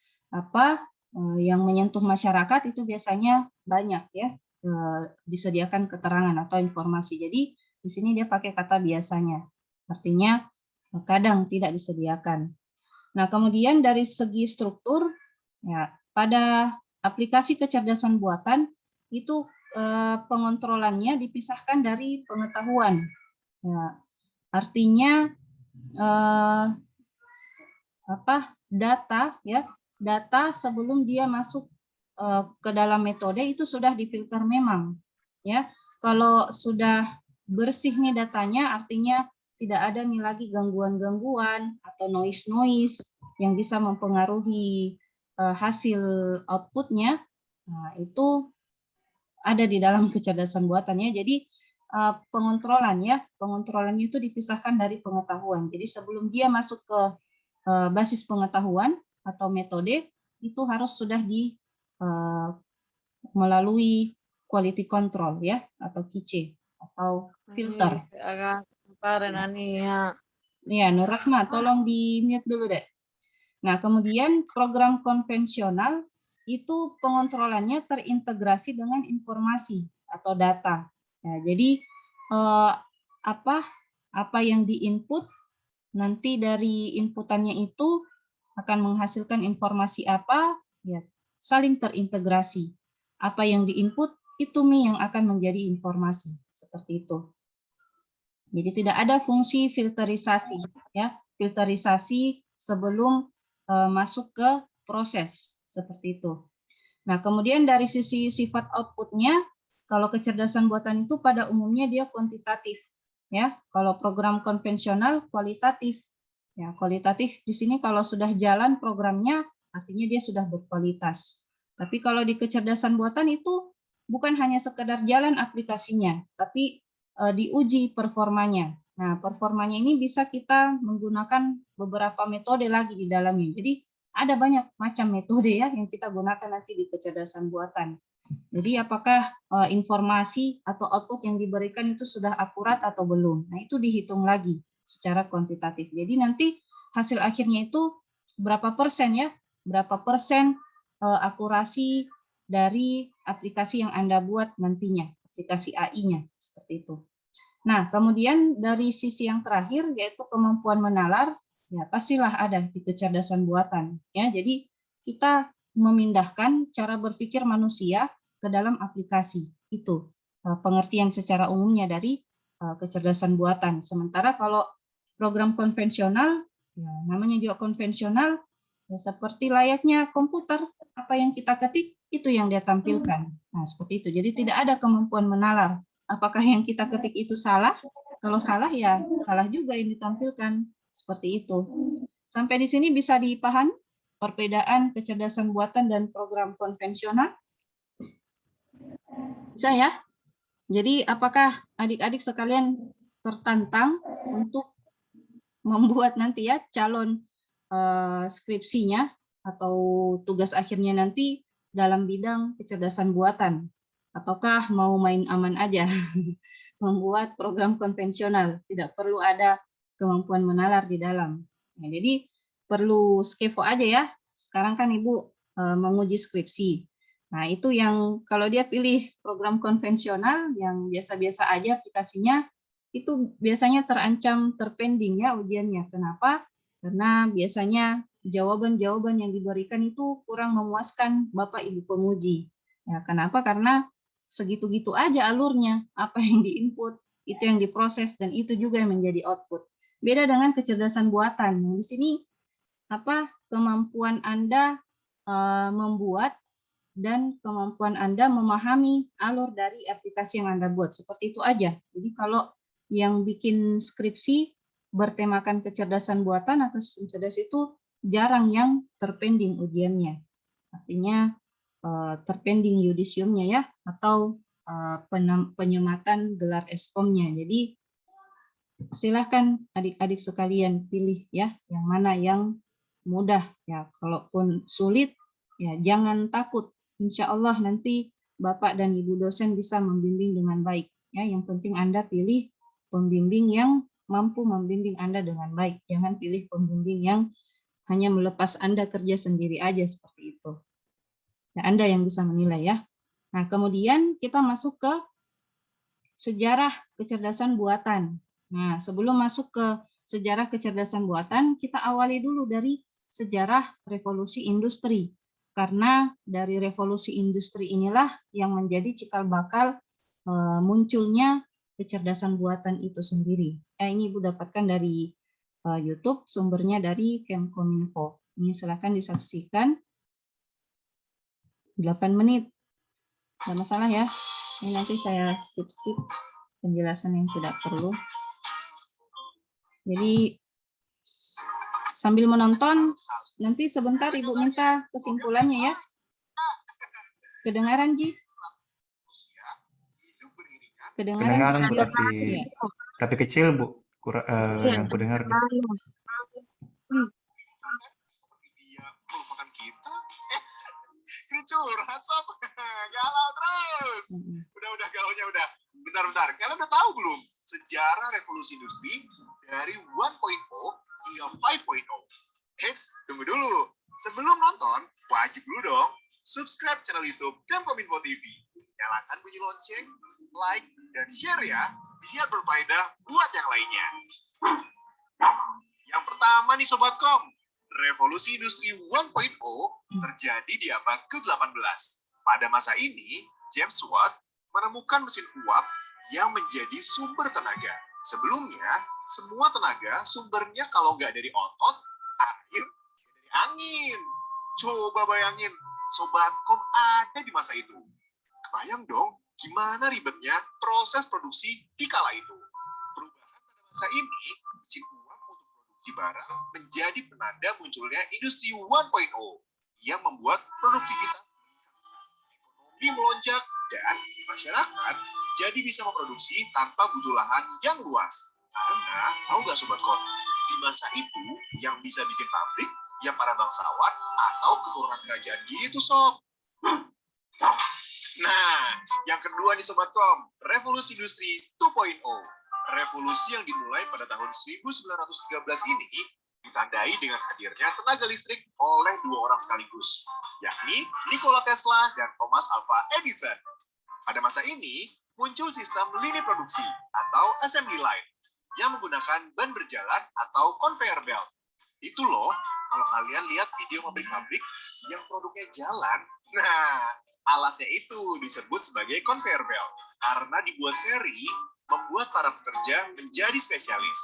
yang menyentuh masyarakat itu biasanya banyak ya, disediakan keterangan atau informasi. Jadi di sini dia pakai kata biasanya, artinya kadang tidak disediakan. Nah, kemudian dari segi struktur, ya, pada aplikasi kecerdasan buatan itu pengontrolannya dipisahkan dari pengetahuan. Ya, artinya data ya, data sebelum dia masuk ke dalam metode itu sudah difilter memang, ya. Kalau sudah bersih nih datanya, artinya tidak ada nih lagi gangguan-gangguan atau noise-noise yang bisa mempengaruhi hasil outputnya. Nah, itu ada di dalam kecerdasan buatannya. Jadi pengontrolannya itu dipisahkan dari pengetahuan. Jadi sebelum dia masuk ke basis pengetahuan atau metode, itu harus sudah melalui quality control ya, atau QC atau filter. Ya, Nur Rahma, tolong di mute dulu deh. Nah, kemudian program konvensional itu pengontrolannya terintegrasi dengan informasi atau data. Ya, jadi apa yang diinput, nanti dari inputannya itu akan menghasilkan informasi apa, ya, saling terintegrasi. Apa yang diinput itu yang akan menjadi informasi, seperti itu. Jadi tidak ada fungsi filterisasi, ya, filterisasi sebelum masuk ke proses, seperti itu. Nah, kemudian dari sisi sifat outputnya, kalau kecerdasan buatan itu pada umumnya dia kuantitatif, ya. Kalau program konvensional kualitatif, ya. Kualitatif di sini kalau sudah jalan programnya, artinya dia sudah berkualitas. Tapi kalau di kecerdasan buatan itu bukan hanya sekedar jalan aplikasinya, tapi diuji performanya. Nah, performanya ini bisa kita menggunakan beberapa metode lagi di dalamnya. Jadi ada banyak macam metode ya yang kita gunakan nanti di kecerdasan buatan. Jadi apakah informasi atau output yang diberikan itu sudah akurat atau belum? Nah, itu dihitung lagi secara kuantitatif. Jadi nanti hasil akhirnya itu berapa persen ya? Berapa persen akurasi dari aplikasi yang Anda buat nantinya, aplikasi AI-nya, seperti itu. Nah, kemudian dari sisi yang terakhir yaitu kemampuan menalar, ya pastilah ada di kecerdasan buatan. Ya, jadi kita memindahkan cara berpikir manusia ke dalam aplikasi. Itu pengertian secara umumnya dari kecerdasan buatan. Sementara kalau program konvensional, ya namanya juga konvensional, ya seperti layaknya komputer, apa yang kita ketik itu yang dia tampilkan. Nah, seperti itu. Jadi tidak ada kemampuan menalar. Apakah yang kita ketik itu salah? Kalau salah ya salah juga yang ditampilkan. Seperti itu. Sampai di sini bisa dipahami perbedaan kecerdasan buatan dan program konvensional? Bisa ya? Jadi apakah adik-adik sekalian tertantang untuk membuat nanti ya calon skripsinya atau tugas akhirnya nanti dalam bidang kecerdasan buatan? Ataukah mau main aman aja membuat program konvensional, tidak perlu ada kemampuan menalar di dalam. Nah, jadi perlu Skevo aja ya. Sekarang kan Ibu menguji skripsi. Nah, itu yang kalau dia pilih program konvensional yang biasa-biasa aja aplikasinya, itu biasanya terancam terpending ya ujiannya. Kenapa? Karena biasanya jawaban-jawaban yang diberikan itu kurang memuaskan Bapak Ibu penguji. Ya, kenapa? Karena segitu-gitu aja alurnya, apa yang diinput, itu yang diproses, dan itu juga yang menjadi output. Beda dengan kecerdasan buatan. Di sini kemampuan Anda membuat dan kemampuan Anda memahami alur dari aplikasi yang Anda buat. Seperti itu aja. Jadi kalau yang bikin skripsi bertemakan kecerdasan buatan atau sistem cerdas itu jarang yang terpending ujiannya. Artinya terpending yudisiumnya ya, atau penyematan gelar eskomnya. Jadi silahkan adik-adik sekalian pilih ya, yang mana yang mudah ya. Kalaupun sulit ya jangan takut. Insya Allah nanti Bapak dan Ibu dosen bisa membimbing dengan baik. Ya, yang penting Anda pilih pembimbing yang mampu membimbing Anda dengan baik. Jangan pilih pembimbing yang hanya melepas Anda kerja sendiri aja seperti itu. Ya, Anda yang bisa menilai ya. Nah, kemudian kita masuk ke sejarah kecerdasan buatan. Nah, sebelum masuk ke sejarah kecerdasan buatan, kita awali dulu dari sejarah revolusi industri. Karena dari revolusi industri inilah yang menjadi cikal bakal munculnya kecerdasan buatan itu sendiri. Ini Ibu dapatkan dari YouTube, sumbernya dari Kemkominfo. Ini silakan disaksikan. 8 menit. Tidak masalah ya. Ini nanti saya skip penjelasan yang tidak perlu. Jadi sambil menonton, nanti sebentar Ibu minta kesimpulannya ya. Kedengaran, Ji? Kedengaran Bu, Ya. tapi kecil Bu. Yang ku dengar. Melupakan kita. Ini curhat sob. Galau terus. Udah gaulnya udah. Bentar. Kalian udah tahu belum sejarah revolusi industri dari 1.0 hingga 5.0? Eits, tunggu dulu. Sebelum nonton, wajib dulu dong subscribe channel YouTube Kemkominfo TV. Nyalakan bunyi lonceng, like, dan share ya, biar berfaedah buat yang lainnya. Yang pertama nih Sobat Kom, revolusi industri 1.0 terjadi di abad ke-18. Pada masa ini, James Watt menemukan mesin uap yang menjadi sumber tenaga. Sebelumnya, semua tenaga sumbernya kalau nggak dari otot, air, dari angin. Coba bayangin, Sobat Kom ada di masa itu. Kebayang dong, gimana ribetnya proses produksi di kala itu. Perubahan pada masa ini, mesin uap untuk produksi barang menjadi penanda munculnya industri 1.0 yang membuat produktivitas ekonomi melonjak dan masyarakat jadi bisa memproduksi tanpa butuh lahan yang luas. Karena, tahu nggak Sobat Kom, di masa itu yang bisa bikin pabrik yang para bangsawan atau keturunan kerajaan gitu Sob. Nah, yang kedua nih Sobat Kom, revolusi industri 2.0. Revolusi yang dimulai pada tahun 1913 ini ditandai dengan hadirnya tenaga listrik oleh dua orang sekaligus, yakni Nikola Tesla dan Thomas Alva Edison. Pada masa ini, muncul sistem lini produksi atau assembly line yang menggunakan ban berjalan atau conveyor belt. Itu loh, kalau kalian lihat video pabrik-pabrik yang produknya jalan, nah, alasnya itu disebut sebagai conveyor belt karena dibuat seri membuat para pekerja menjadi spesialis.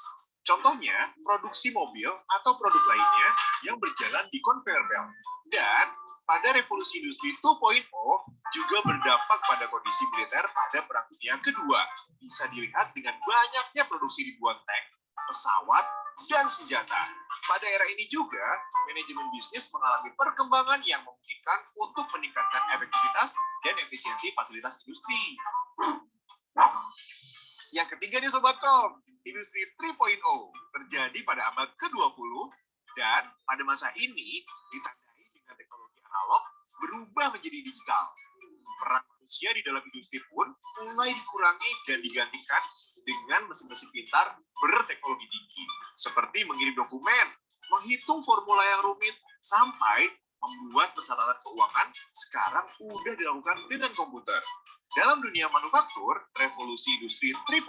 Contohnya, produksi mobil atau produk lainnya yang berjalan di conveyor belt. Dan pada revolusi industri 2.0 juga berdampak pada kondisi militer pada Perang Dunia Kedua. Bisa dilihat dengan banyaknya produksi ribuan tank, pesawat, dan senjata. Pada era ini juga, manajemen bisnis mengalami perkembangan yang memungkinkan untuk meningkatkan efektivitas dan efisiensi fasilitas industri. Yang ketiga nih Sobat Kom, industri 3.0 terjadi pada abad ke-20 dan pada masa ini ditandai dengan teknologi analog berubah menjadi digital. Peran manusia di dalam industri pun mulai dikurangi dan digantikan dengan mesin-mesin pintar berteknologi tinggi, seperti mengirim dokumen, menghitung formula yang rumit, sampai membuat pencatatan keuangan sekarang udah dilakukan dengan komputer. Dalam dunia manufaktur, revolusi industri 3.0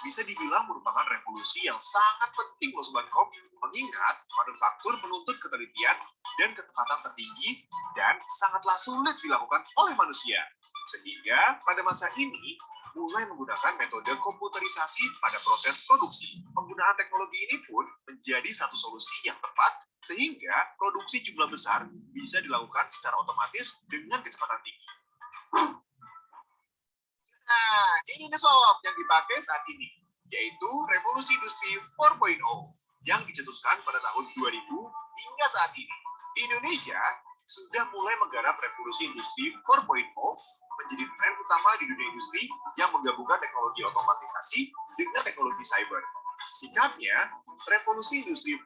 bisa dibilang merupakan revolusi yang sangat penting loh Sobat Kom, mengingat manufaktur menuntut ketelitian dan ketepatan tertinggi dan sangatlah sulit dilakukan oleh manusia. Sehingga pada masa ini mulai menggunakan metode komputerisasi pada proses produksi. Penggunaan teknologi ini pun menjadi satu solusi yang tepat sehingga produksi jumlah besar bisa dilakukan secara otomatis dengan kecepatan tinggi. Nah, ini nih Sob yang dipakai saat ini, yaitu revolusi industri 4.0 yang dicetuskan pada tahun 2000 hingga saat ini. Di Indonesia sudah mulai menggarap revolusi industri 4.0 menjadi tren utama di dunia industri yang menggabungkan teknologi otomatisasi dengan teknologi cyber. Singkatnya, revolusi industri 4.0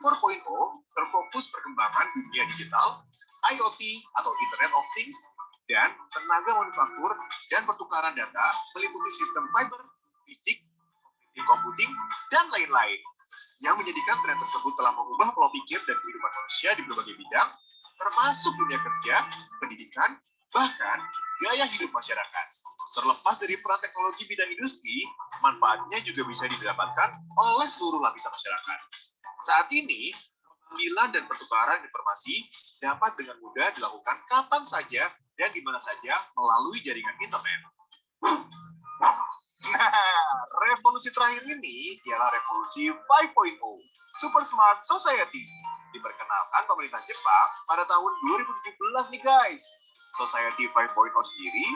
terfokus perkembangan dunia digital, IoT atau Internet of Things, dan tenaga manufaktur dan pertukaran data meliputi sistem fiber, fisik, computing, dan lain-lain. Yang menjadikan tren tersebut telah mengubah pola pikir dan kehidupan manusia di berbagai bidang, termasuk dunia kerja, pendidikan, bahkan gaya hidup masyarakat. Terlepas dari peran teknologi bidang industri, manfaatnya juga bisa didapatkan oleh seluruh lapisan masyarakat. Saat ini, pengambilan dan pertukaran informasi dapat dengan mudah dilakukan kapan saja dan di mana saja melalui jaringan internet. Nah, revolusi terakhir ini ialah revolusi 5.0, Super Smart Society. Diperkenalkan pemerintah Jepang pada tahun 2017 nih guys. Society 5.0 sendiri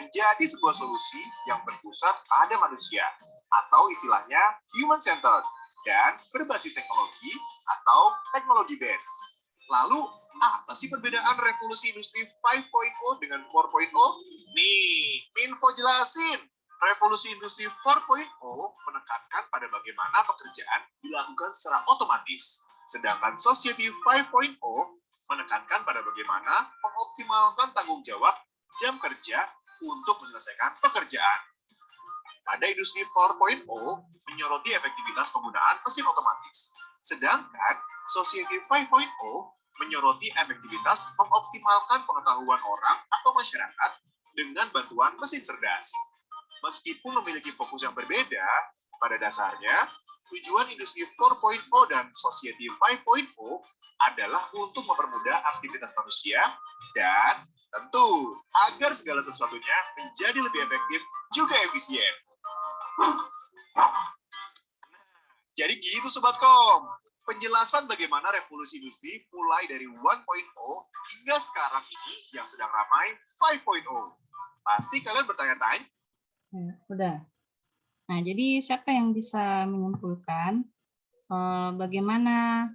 menjadi sebuah solusi yang berpusat pada manusia, atau istilahnya human centered, dan berbasis teknologi atau teknologi based. Lalu, apa sih perbedaan revolusi industri 5.0 dengan 4.0? Nih, Minfo jelasin. Revolusi industri 4.0 menekankan pada bagaimana pekerjaan dilakukan secara otomatis. Sedangkan Society 5.0 menekankan pada bagaimana mengoptimalkan tanggung jawab jam kerja untuk menyelesaikan pekerjaan. Pada industri 4.0 menyoroti efektivitas penggunaan mesin otomatis. Sedangkan Society 5.0 menyoroti efektivitas mengoptimalkan pengetahuan orang atau masyarakat dengan bantuan mesin cerdas. Meskipun memiliki fokus yang berbeda, pada dasarnya tujuan industri 4.0 dan Society 5.0 adalah untuk mempermudah aktivitas manusia dan tentu agar segala sesuatunya menjadi lebih efektif juga efisien. Jadi gitu Sobat Kom, penjelasan bagaimana revolusi industri mulai dari 1.0 hingga sekarang ini yang sedang ramai 5.0. Pasti kalian bertanya-tanya. Ya, udah. Nah, jadi siapa yang bisa menyimpulkan bagaimana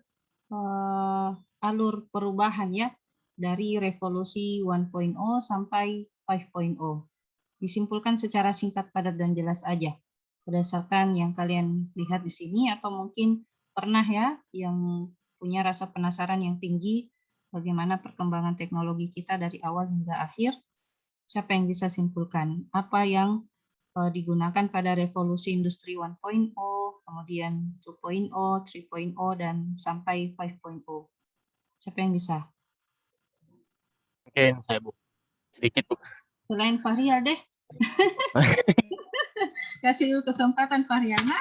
alur perubahan ya dari revolusi 1.0 sampai 5.0? Disimpulkan secara singkat, padat, dan jelas aja berdasarkan yang kalian lihat di sini, atau mungkin pernah ya yang punya rasa penasaran yang tinggi bagaimana perkembangan teknologi kita dari awal hingga akhir. Siapa yang bisa simpulkan apa yang digunakan pada revolusi industri 1.0, kemudian 2.0, 3.0, dan sampai 5.0. Siapa yang bisa? Mungkin saya, Bu. Sedikit, Bu. Selain Fahrial deh. Kasih kesempatan Fahriana.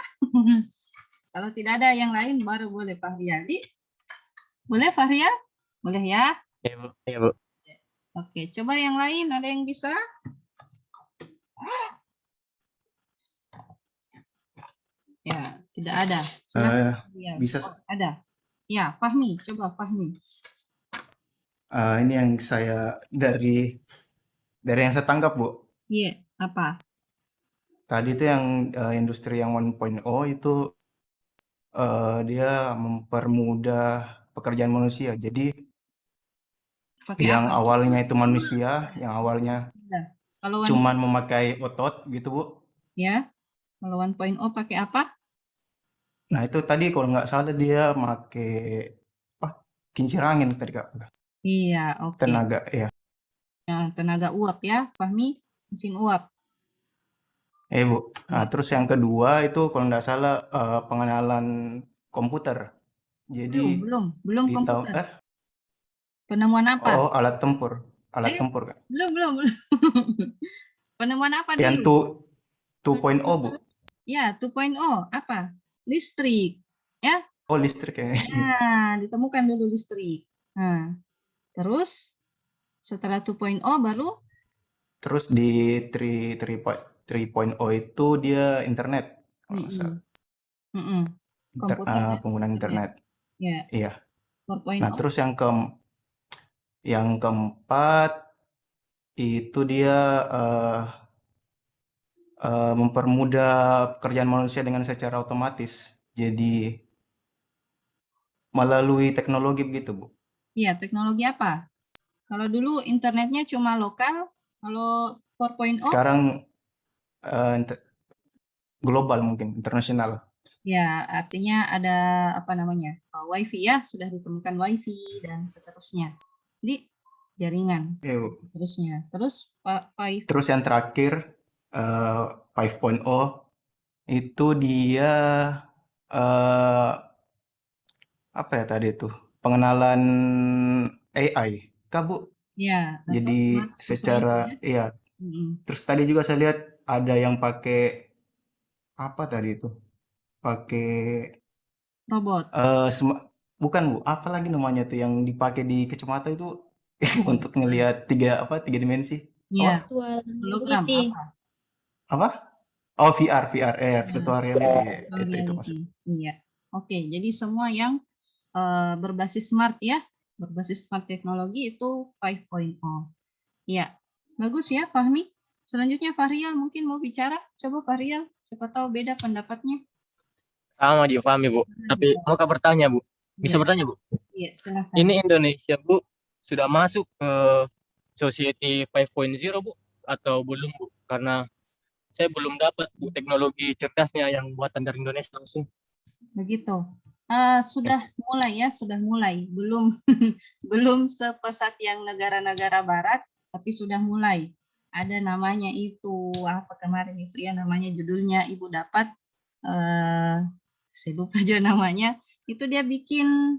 Kalau tidak ada yang lain, baru boleh Fahrial. Boleh Fahrial? Boleh ya? Iya, Bu. Iya, Bu. Oke, coba yang lain, ada yang bisa? Ya, tidak ada. Silakan. Bisa. Oh, ada. Ya, Fahmi, coba Fahmi. Ini yang saya dari yang saya tangkap, Bu. Iya, apa? Tadi itu yang industri yang 1.0 itu dia mempermudah pekerjaan manusia. Jadi Pakai yang apa? awalnya itu manusia, yang awalnya Kalau cuman memakai otot gitu, Bu. ya, kalau 1.0 pakai apa? Nah, itu tadi kalau nggak salah dia pakai kincir angin tadi, Kak. Iya, oke. Tenaga, ya. Tenaga uap ya, Fahmi, mesin uap. Bu. Nah, terus yang kedua itu kalau nggak salah pengenalan komputer. Jadi Belum di komputer. Penemuan apa? alat tempur, Kak. Belum. Penemuan apa Yang dulu? 2.0, Bu. Ya, 2.0 apa? Listrik, ya? Oh, listrik ya. Nah, ditemukan dulu listrik. Nah, terus setelah 2.0 baru? Terus di 3.0 itu dia internet, kalau nggak salah. Komputer Penggunaan internet. Ya. Iya. 4.0. Nah, terus yang keempat itu dia mempermudah pekerjaan manusia dengan secara otomatis. Jadi melalui teknologi begitu, Bu. Iya, teknologi apa? Kalau dulu internetnya cuma lokal, kalau 4.0? Sekarang global mungkin, internasional. Ya, artinya ada apa namanya? WiFi ya, sudah ditemukan WiFi dan seterusnya. Jadi jaringan. Iya, Bu. Terusnya. Terus Pak Faiz. Terus yang terakhir 5.0 itu dia apa ya tadi itu? Pengenalan AI, Kak, Bu. Ya, atau Jadi smart society ya. secara iya, terus tadi juga saya lihat ada yang pakai apa tadi itu? Pakai Robot. bukan Bu, apa lagi namanya tuh yang dipakai di kacamata itu Oh, untuk ngelihat tiga dimensi. ya, Apa? Virtual hologram reality. apa? Apa? Oh, VR, Ya, virtual reality. virtual Itu maksud. reality. Iya. Oke, jadi semua yang berbasis smart ya, berbasis smart teknologi itu 5.0. Iya, bagus ya Fahmi. Selanjutnya Fahrial mungkin mau bicara. Coba Fahrial, siapa tahu beda pendapatnya. Sama dia pahami, Bu. Tapi mau bertanya, Bu. Bisa Iya, bertanya, Bu? iya, silakan. Ini Indonesia, Bu, sudah masuk ke Society 5.0, Bu, atau belum, Bu? Karena saya belum dapat, Bu, teknologi cerdasnya yang buatan dari Indonesia langsung. Begitu. Sudah mulai ya, sudah mulai. Belum belum sepesat yang negara-negara barat, tapi sudah mulai. Ada namanya itu apa kemarin itu ya, namanya judulnya Ibu dapat saya lupa juga namanya. Itu dia bikin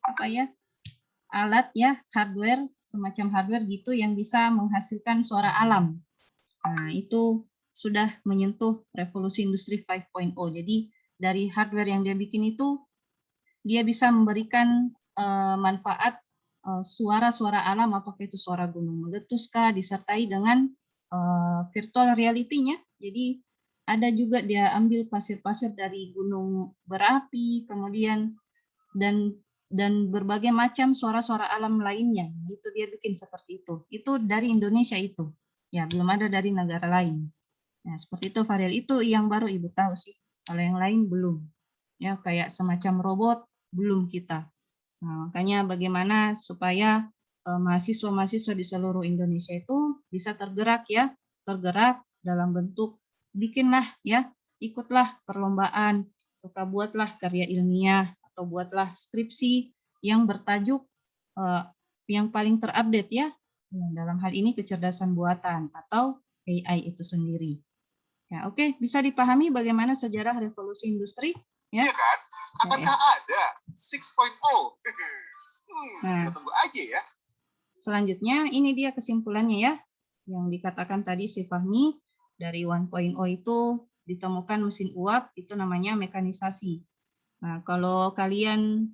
apa ya, alat ya, hardware, semacam hardware gitu yang bisa menghasilkan suara alam. Nah, itu sudah menyentuh revolusi industri 5.0. Jadi dari hardware yang dia bikin itu, dia bisa memberikan manfaat suara-suara alam, apakah itu suara gunung meletus kah, disertai dengan virtual reality-nya. Jadi ada juga dia ambil pasir-pasir dari gunung berapi, kemudian dan berbagai macam suara-suara alam lainnya. Itu dia bikin seperti itu. Itu dari Indonesia itu. Ya, belum ada dari negara lain. Nah, seperti itu Farial. Itu yang baru Ibu tahu sih. Kalau yang lain belum. Ya, kayak semacam robot belum kita. Nah, makanya bagaimana supaya mahasiswa-mahasiswa di seluruh Indonesia itu bisa tergerak ya, tergerak dalam bentuk bikinlah ya, ikutlah perlombaan, atau buatlah karya ilmiah atau buatlah skripsi yang bertajuk yang paling terupdate ya, dalam hal ini kecerdasan buatan atau AI itu sendiri. Ya, oke, bisa dipahami bagaimana sejarah revolusi industri? Ya, Iya kan? Apakah ada 6.0? Nah. Kita tunggu aja ya. Selanjutnya, ini dia kesimpulannya ya, yang dikatakan tadi si Fahmi, dari 1.0 itu ditemukan mesin uap, itu namanya mekanisasi. Nah, kalau kalian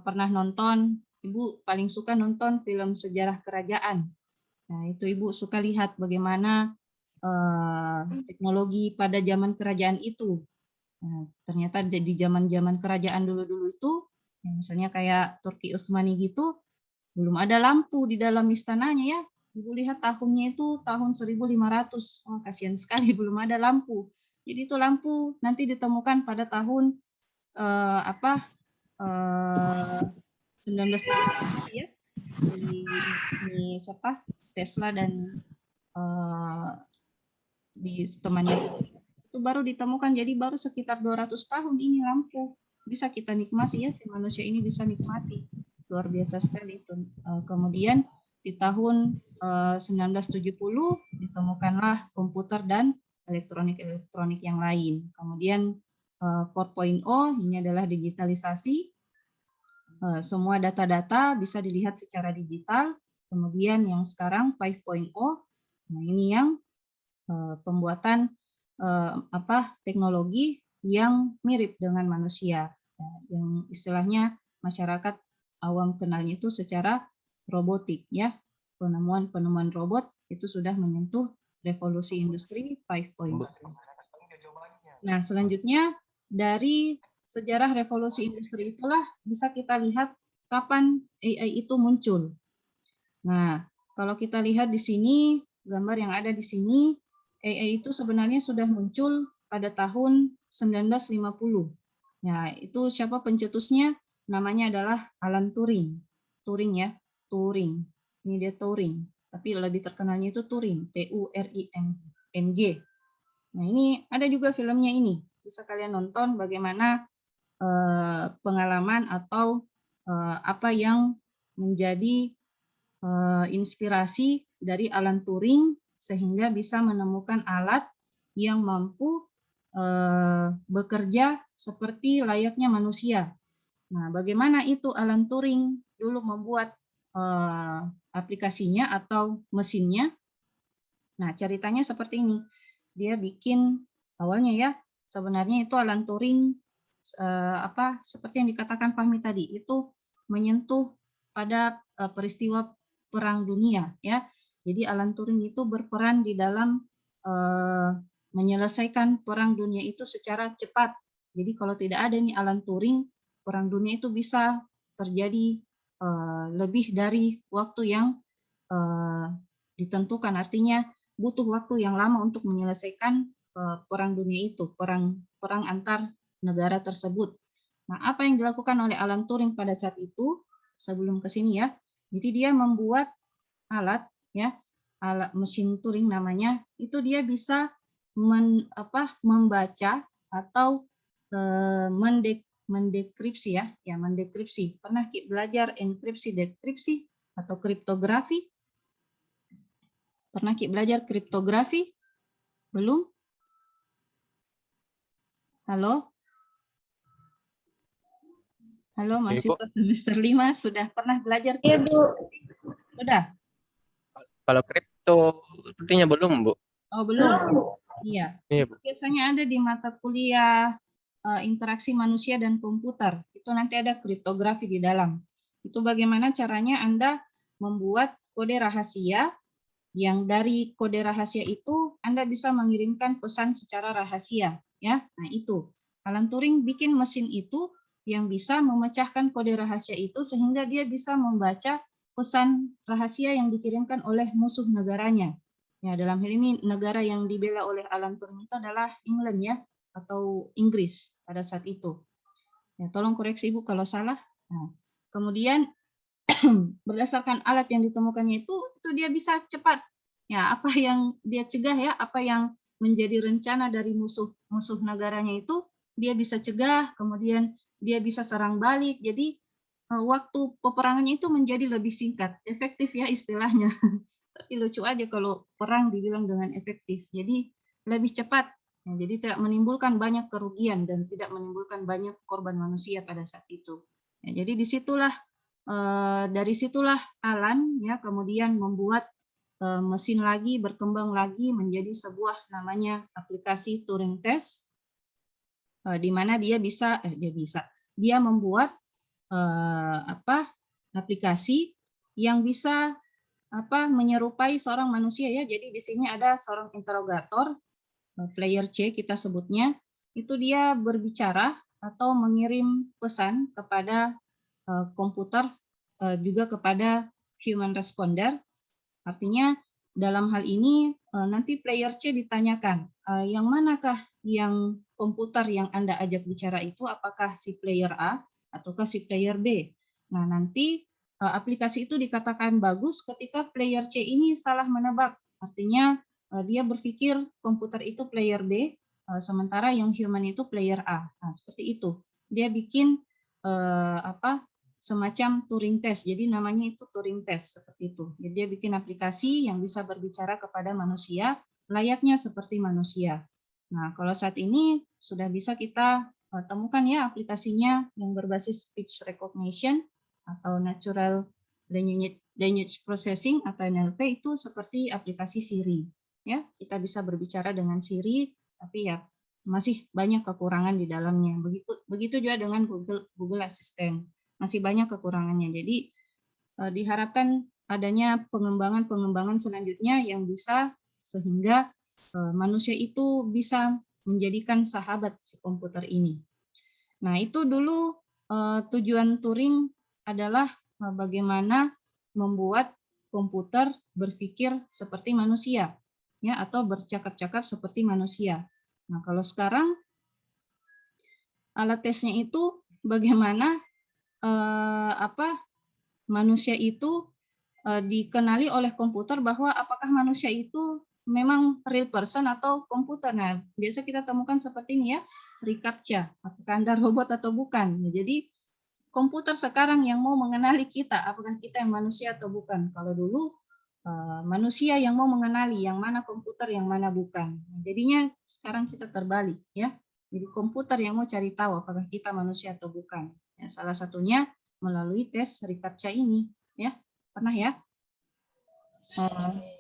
pernah nonton, Ibu paling suka nonton film sejarah kerajaan. Nah, itu Ibu suka lihat bagaimana teknologi pada zaman kerajaan itu. Nah, ternyata di zaman-zaman kerajaan dulu-dulu itu, misalnya kayak Turki Utsmani gitu, belum ada lampu di dalam istananya ya. Ibu lihat tahunnya itu tahun 1500. Oh, kasihan sekali belum ada lampu. Jadi itu lampu nanti ditemukan pada tahun 1930 ya. Di siapa? Tesla dan di temannya itu baru ditemukan, jadi baru sekitar 200 tahun ini lampu bisa kita nikmati ya, si manusia ini bisa nikmati, luar biasa sekali itu. Kemudian di tahun 1970 ditemukanlah komputer dan elektronik yang lain. Kemudian 4.0 ini adalah digitalisasi, semua data-data bisa dilihat secara digital. Kemudian yang sekarang 5.0, nah ini yang pembuatan teknologi yang mirip dengan manusia, ya, yang istilahnya masyarakat awam kenalnya itu secara robotik ya, penemuan robot itu sudah menyentuh revolusi industri 5.0. Nah, selanjutnya dari sejarah revolusi industri itulah bisa kita lihat kapan AI itu muncul. Nah, kalau kita lihat di sini, gambar yang ada di sini, AI itu sebenarnya sudah muncul pada tahun 1950. Nah, itu siapa pencetusnya? Namanya adalah Alan Turing. Turing ya, Turing. Ini dia Turing, tapi lebih terkenalnya itu Turing, Turing. Nah, ini ada juga filmnya ini. Bisa kalian nonton bagaimana pengalaman atau apa yang menjadi inspirasi dari Alan Turing sehingga bisa menemukan alat yang mampu bekerja seperti layaknya manusia. Nah, bagaimana itu Alan Turing dulu membuat aplikasinya atau mesinnya. Nah, ceritanya seperti ini. Dia bikin awalnya ya, sebenarnya itu Alan Turing seperti yang dikatakan Fahmi tadi, itu menyentuh pada peristiwa Perang Dunia ya. Jadi Alan Turing itu berperan di dalam menyelesaikan Perang Dunia itu secara cepat. Jadi kalau tidak ada nih Alan Turing, Perang Dunia itu bisa terjadi lebih dari waktu yang ditentukan. Artinya butuh waktu yang lama untuk menyelesaikan Perang Dunia itu, perang antar negara tersebut. Nah, apa yang dilakukan oleh Alan Turing pada saat itu, sebelum ke sini ya, jadi dia membuat alat ya, alat mesin Turing namanya, itu dia bisa membaca atau mendekripsi ya, mendekripsi. Pernah belajar enkripsi, dekripsi atau kriptografi? Pernah belajar kriptografi? Belum? Halo? Halo, mahasiswa semester 5 sudah pernah belajar? Iya, Bu. Sudah? Kalau kripto sepertinya belum, Bu. Oh, belum? Iya. Iya, Itu biasanya ada di mata kuliah interaksi manusia dan komputer. Itu nanti ada kriptografi di dalam. Itu bagaimana caranya Anda membuat kode rahasia, yang dari kode rahasia itu Anda bisa mengirimkan pesan secara rahasia. Ya, nah itu. Alan Turing bikin mesin itu yang bisa memecahkan kode rahasia itu sehingga dia bisa membaca pesan rahasia yang dikirimkan oleh musuh negaranya. Ya, dalam hal ini negara yang dibela oleh Alan Turing itu adalah England ya, atau Inggris pada saat itu. Ya, tolong koreksi Ibu kalau salah. Nah, kemudian berdasarkan alat yang ditemukannya itu dia bisa cepat. Ya, apa yang dia cegah ya, apa yang menjadi rencana dari musuh negaranya itu dia bisa cegah, kemudian dia bisa serang balik. Jadi waktu peperangannya itu menjadi lebih singkat, efektif ya istilahnya. Tapi lucu aja kalau perang dibilang dengan efektif. Jadi lebih cepat. Ya, jadi tidak menimbulkan banyak kerugian dan tidak menimbulkan banyak korban manusia pada saat itu. Ya, jadi disitulah dari situlah Alan ya kemudian membuat mesin lagi, berkembang lagi menjadi sebuah namanya aplikasi Turing Test, di mana dia membuat aplikasi yang bisa menyerupai seorang manusia ya. Jadi di sini ada seorang interrogator, player C kita sebutnya, itu dia berbicara atau mengirim pesan kepada komputer, juga kepada human responder. Artinya dalam hal ini nanti player C ditanyakan, yang manakah yang komputer yang Anda ajak bicara itu, apakah si player A ataukah si player B. Nah, nanti aplikasi itu dikatakan bagus ketika player C ini salah menebak. Artinya dia berpikir komputer itu player B, sementara yang human itu player A. Nah, seperti itu. Dia bikin semacam Turing Test. Jadi namanya itu Turing Test seperti itu. Jadi dia bikin aplikasi yang bisa berbicara kepada manusia layaknya seperti manusia. Nah, kalau saat ini sudah bisa kita temukan ya aplikasinya yang berbasis speech recognition atau natural language processing atau NLP, itu seperti aplikasi Siri. Ya, kita bisa berbicara dengan Siri, tapi ya masih banyak kekurangan di dalamnya. Begitu juga dengan Google Assistant. Masih banyak kekurangannya. Jadi diharapkan adanya pengembangan selanjutnya yang bisa sehingga manusia itu bisa menjadikan sahabat si komputer ini. Nah, itu dulu tujuan Turing adalah bagaimana membuat komputer berpikir seperti manusia ya, atau bercakap-cakap seperti manusia. Nah, kalau sekarang alat tesnya itu bagaimana manusia itu dikenali oleh komputer bahwa apakah manusia itu memang real person atau komputer. Nah, biasa kita temukan seperti ini ya, reCAPTCHA, apakah Anda robot atau bukan. Ya, jadi komputer sekarang yang mau mengenali kita, apakah kita yang manusia atau bukan. Kalau dulu manusia yang mau mengenali yang mana komputer, yang mana bukan. Nah, jadinya sekarang kita terbalik ya. Jadi komputer yang mau cari tahu apakah kita manusia atau bukan. Ya, salah satunya melalui tes reCAPTCHA ini, ya. Pernah ya?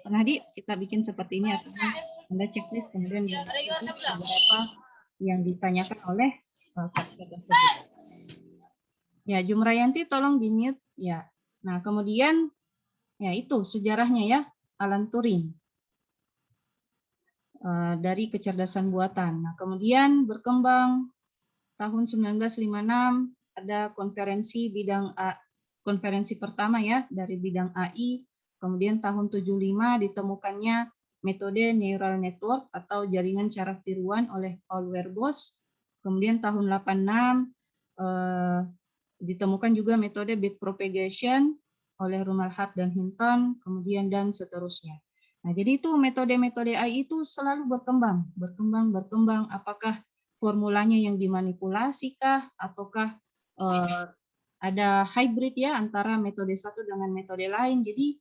Pernah kita bikin seperti ini, artinya Anda checklist kemudian beberapa yang ditanyakan oleh CAPTCHA tersebut. Ya, Jumrayanti tolong di-mute ya. Nah, kemudian ya itu sejarahnya ya, Alan Turing dari kecerdasan buatan. Nah, kemudian berkembang tahun 1956 ada konferensi konferensi pertama ya dari bidang AI. Kemudian tahun 75 ditemukannya metode neural network atau jaringan saraf tiruan oleh Paul Werbos. Kemudian tahun 86 ditemukan juga metode backpropagation oleh Rumelhart dan Hinton, kemudian dan seterusnya. Nah, jadi itu metode-metode AI itu selalu berkembang. Apakah formulanya yang dimanipulasi kah, ataukah ada hybrid ya antara metode satu dengan metode lain. Jadi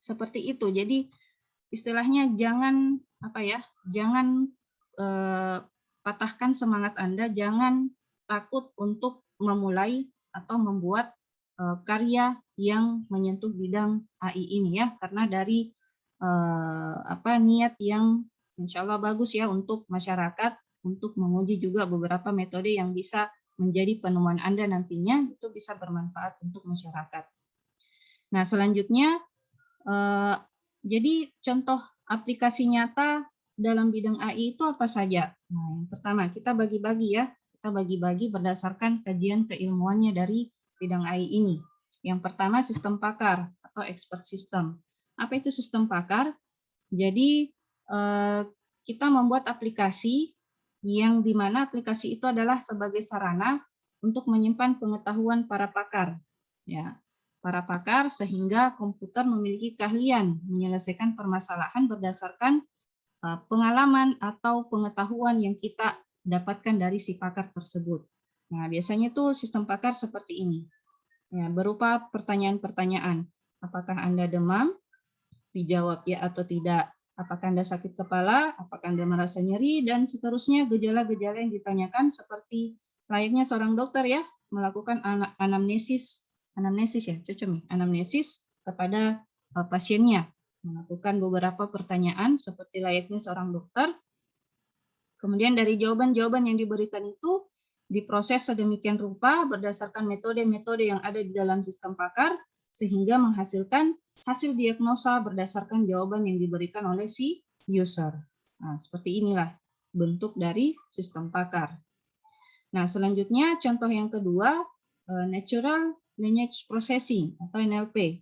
seperti itu. Jadi istilahnya jangan patahkan semangat Anda, jangan takut untuk memulai atau membuat karya yang menyentuh bidang AI ini ya, karena dari niat yang insya Allah bagus ya untuk masyarakat, untuk menguji juga beberapa metode yang bisa menjadi penemuan Anda nantinya, itu bisa bermanfaat untuk masyarakat. Nah, selanjutnya, jadi contoh aplikasi nyata dalam bidang AI itu apa saja? Nah, yang pertama, kita bagi-bagi ya, berdasarkan kajian keilmuannya dari bidang AI ini. Yang pertama, sistem pakar atau expert system. Apa itu sistem pakar? Jadi, kita membuat aplikasi yang dimana aplikasi itu adalah sebagai sarana untuk menyimpan pengetahuan para pakar, ya, para pakar sehingga komputer memiliki keahlian menyelesaikan permasalahan berdasarkan pengalaman atau pengetahuan yang kita dapatkan dari si pakar tersebut. Nah, biasanya itu sistem pakar seperti ini, ya, berupa pertanyaan-pertanyaan. Apakah Anda demam? Dijawab ya atau tidak. Apakah Anda sakit kepala, apakah Anda merasa nyeri, dan seterusnya gejala-gejala yang ditanyakan seperti layaknya seorang dokter ya, melakukan anamnesis ya, cocok nih, anamnesis kepada pasiennya, melakukan beberapa pertanyaan seperti layaknya seorang dokter. Kemudian dari jawaban-jawaban yang diberikan itu diproses sedemikian rupa berdasarkan metode-metode yang ada di dalam sistem pakar, sehingga menghasilkan hasil diagnosa berdasarkan jawaban yang diberikan oleh si user. Nah, seperti inilah bentuk dari sistem pakar. Nah, selanjutnya contoh yang kedua, Natural Language Processing atau NLP.